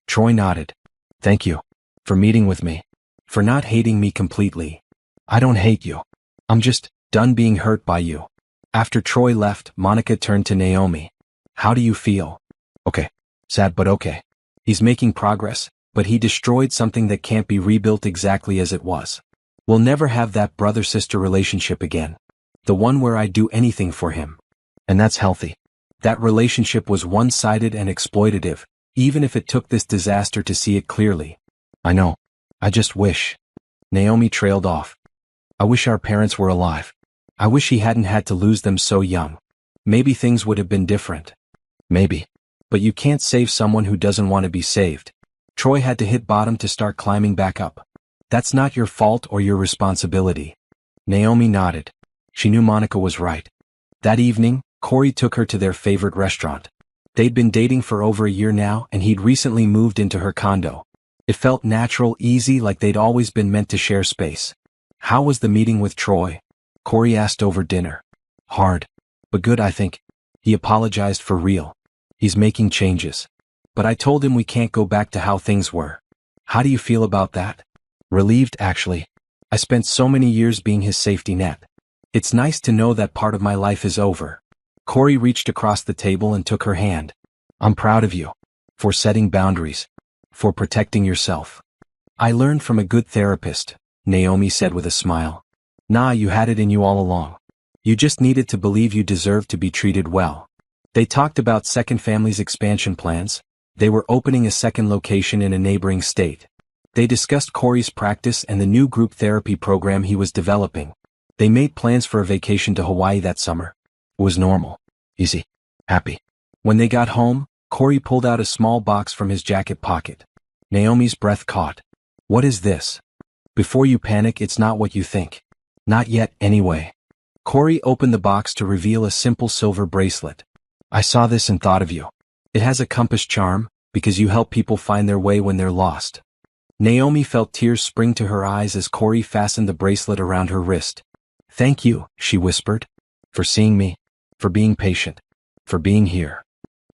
Troy nodded. Thank you. For meeting with me. For not hating me completely. I don't hate you. I'm just done being hurt by you. After Troy left, Monica turned to Naomi. How do you feel? Okay. Sad but okay. He's making progress, but he destroyed something that can't be rebuilt exactly as it was. We'll never have that brother-sister relationship again. The one where I'd do anything for him. And that's healthy. That relationship was one-sided and exploitative, even if it took this disaster to see it clearly. I know. I just wish. Naomi trailed off. I wish our parents were alive. I wish he hadn't had to lose them so young. Maybe things would have been different. Maybe. But you can't save someone who doesn't want to be saved. Troy had to hit bottom to start climbing back up. That's not your fault or your responsibility. Naomi nodded. She knew Monica was right. That evening, Corey took her to their favorite restaurant. They'd been dating for over a year now, and he'd recently moved into her condo. It felt natural, easy, like they'd always been meant to share space. How was the meeting with Troy? Corey asked over dinner. Hard. But good, I think. He apologized for real. He's making changes. But I told him we can't go back to how things were. How do you feel about that? Relieved, actually. I spent so many years being his safety net. It's nice to know that part of my life is over. Corey reached across the table and took her hand. I'm proud of you. For setting boundaries. For protecting yourself. I learned from a good therapist, Naomi said with a smile. Nah, you had it in you all along. You just needed to believe you deserved to be treated well. They talked about Second Family's expansion plans. They were opening a second location in a neighboring state. They discussed Corey's practice and the new group therapy program he was developing. They made plans for a vacation to Hawaii that summer. It was normal. Easy. Happy. When they got home, Corey pulled out a small box from his jacket pocket. Naomi's breath caught. What is this? Before you panic, it's not what you think. Not yet, anyway. Corey opened the box to reveal a simple silver bracelet. I saw this and thought of you. It has a compass charm, because you help people find their way when they're lost. Naomi felt tears spring to her eyes as Corey fastened the bracelet around her wrist. Thank you, she whispered. For seeing me. For being patient. For being here.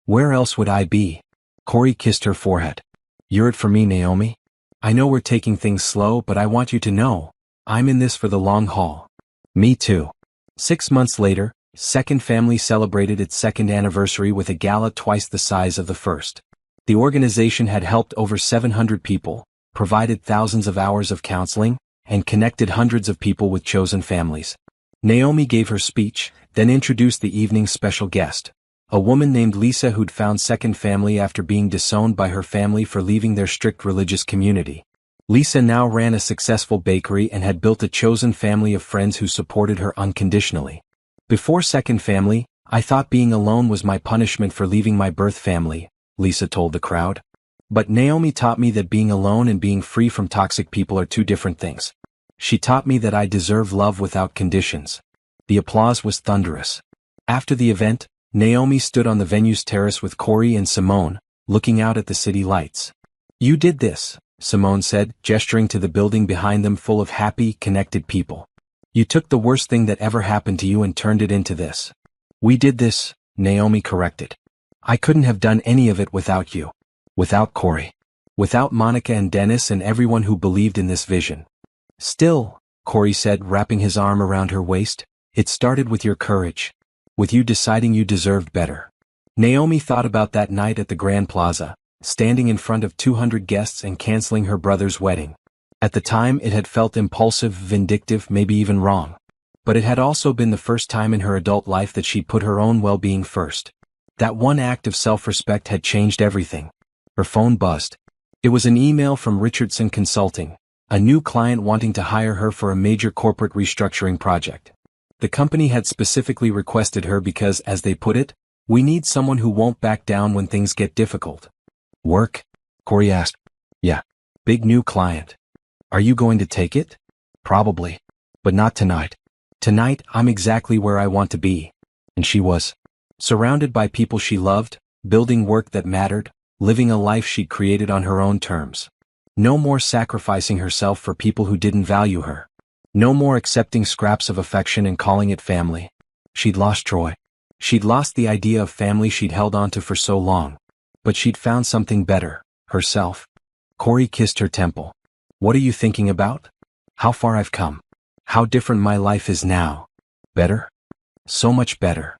Where else would I be? Corey kissed her forehead. You're it for me, Naomi. I know we're taking things slow, but I want you to know. I'm in this for the long haul. Me too. 6 months later, Second Family celebrated its second anniversary with a gala twice the size of the first. The organization had helped over 700 people, provided thousands of hours of counseling, and connected hundreds of people with chosen families. Naomi gave her speech, then introduced the evening's special guest, a woman named Lisa who'd found Second Family after being disowned by her family for leaving their strict religious community. Lisa now ran a successful bakery and had built a chosen family of friends who supported her unconditionally. Before Second Family, I thought being alone was my punishment for leaving my birth family, Lisa told the crowd. But Naomi taught me that being alone and being free from toxic people are two different things. She taught me that I deserve love without conditions. The applause was thunderous. After the event, Naomi stood on the venue's terrace with Corey and Simone, looking out at the city lights. "You did this," Simone said, gesturing to the building behind them full of happy, connected people. "You took the worst thing that ever happened to you and turned it into this." "We did this," Naomi corrected. "I couldn't have done any of it without you. Without Corey. Without Monica and Dennis and everyone who believed in this vision." "Still," Corey said, wrapping his arm around her waist, "it started with your courage. With you deciding you deserved better." Naomi thought about that night at the Grand Plaza, standing in front of 200 guests and canceling her brother's wedding. At the time it had felt impulsive, vindictive, maybe even wrong. But it had also been the first time in her adult life that she'd put her own well-being first. That one act of self-respect had changed everything. Her phone buzzed. It was an email from Richardson Consulting, a new client wanting to hire her for a major corporate restructuring project. The company had specifically requested her because, as they put it, "We need someone who won't back down when things get difficult." "Work?" Corey asked. "Yeah. Big new client. Are you going to take it?" "Probably. But not tonight. Tonight, I'm exactly where I want to be." And she was. Surrounded by people she loved, building work that mattered, living a life she'd created on her own terms. No more sacrificing herself for people who didn't value her. No more accepting scraps of affection and calling it family. She'd lost Troy. She'd lost the idea of family she'd held onto for so long. But she'd found something better, herself. Corey kissed her temple. "What are you thinking about?" "How far I've come. How different my life is now." "Better?" "So much better."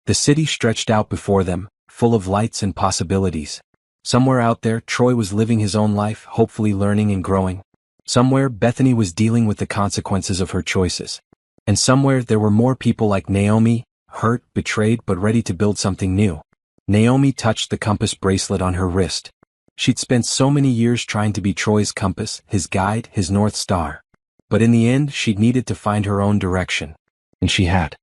The city stretched out before them, full of lights and possibilities. Somewhere out there, Troy was living his own life, hopefully learning and growing. Somewhere, Bethany was dealing with the consequences of her choices. And somewhere, there were more people like Naomi, hurt, betrayed, but ready to build something new. Naomi touched the compass bracelet on her wrist. She'd spent so many years trying to be Troy's compass, his guide, his North Star. But in the end, she'd needed to find her own direction. And she had.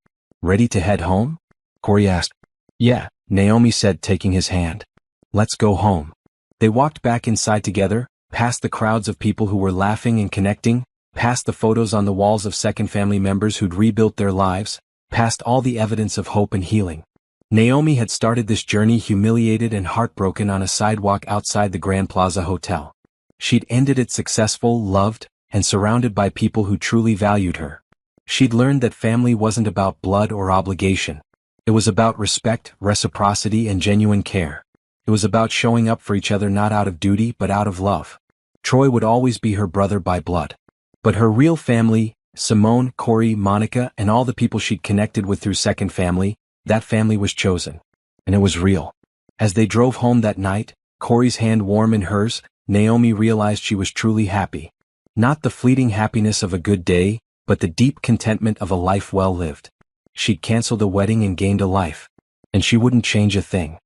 "Ready to head home?" Corey asked. "Yeah," Naomi said, taking his hand. "Let's go home." They walked back inside together, past the crowds of people who were laughing and connecting, past the photos on the walls of Second Family members who'd rebuilt their lives, past all the evidence of hope and healing. Naomi had started this journey humiliated and heartbroken on a sidewalk outside the Grand Plaza Hotel. She'd ended it successful, loved, and surrounded by people who truly valued her. She'd learned that family wasn't about blood or obligation. It was about respect, reciprocity, and genuine care. It was about showing up for each other not out of duty but out of love. Troy would always be her brother by blood. But her real family, Simone, Corey, Monica, and all the people she'd connected with through Second Family, that family was chosen. And it was real. As they drove home that night, Corey's hand warm in hers, Naomi realized she was truly happy. Not the fleeting happiness of a good day, but the deep contentment of a life well lived. She'd canceled a wedding and gained a life. And she wouldn't change a thing.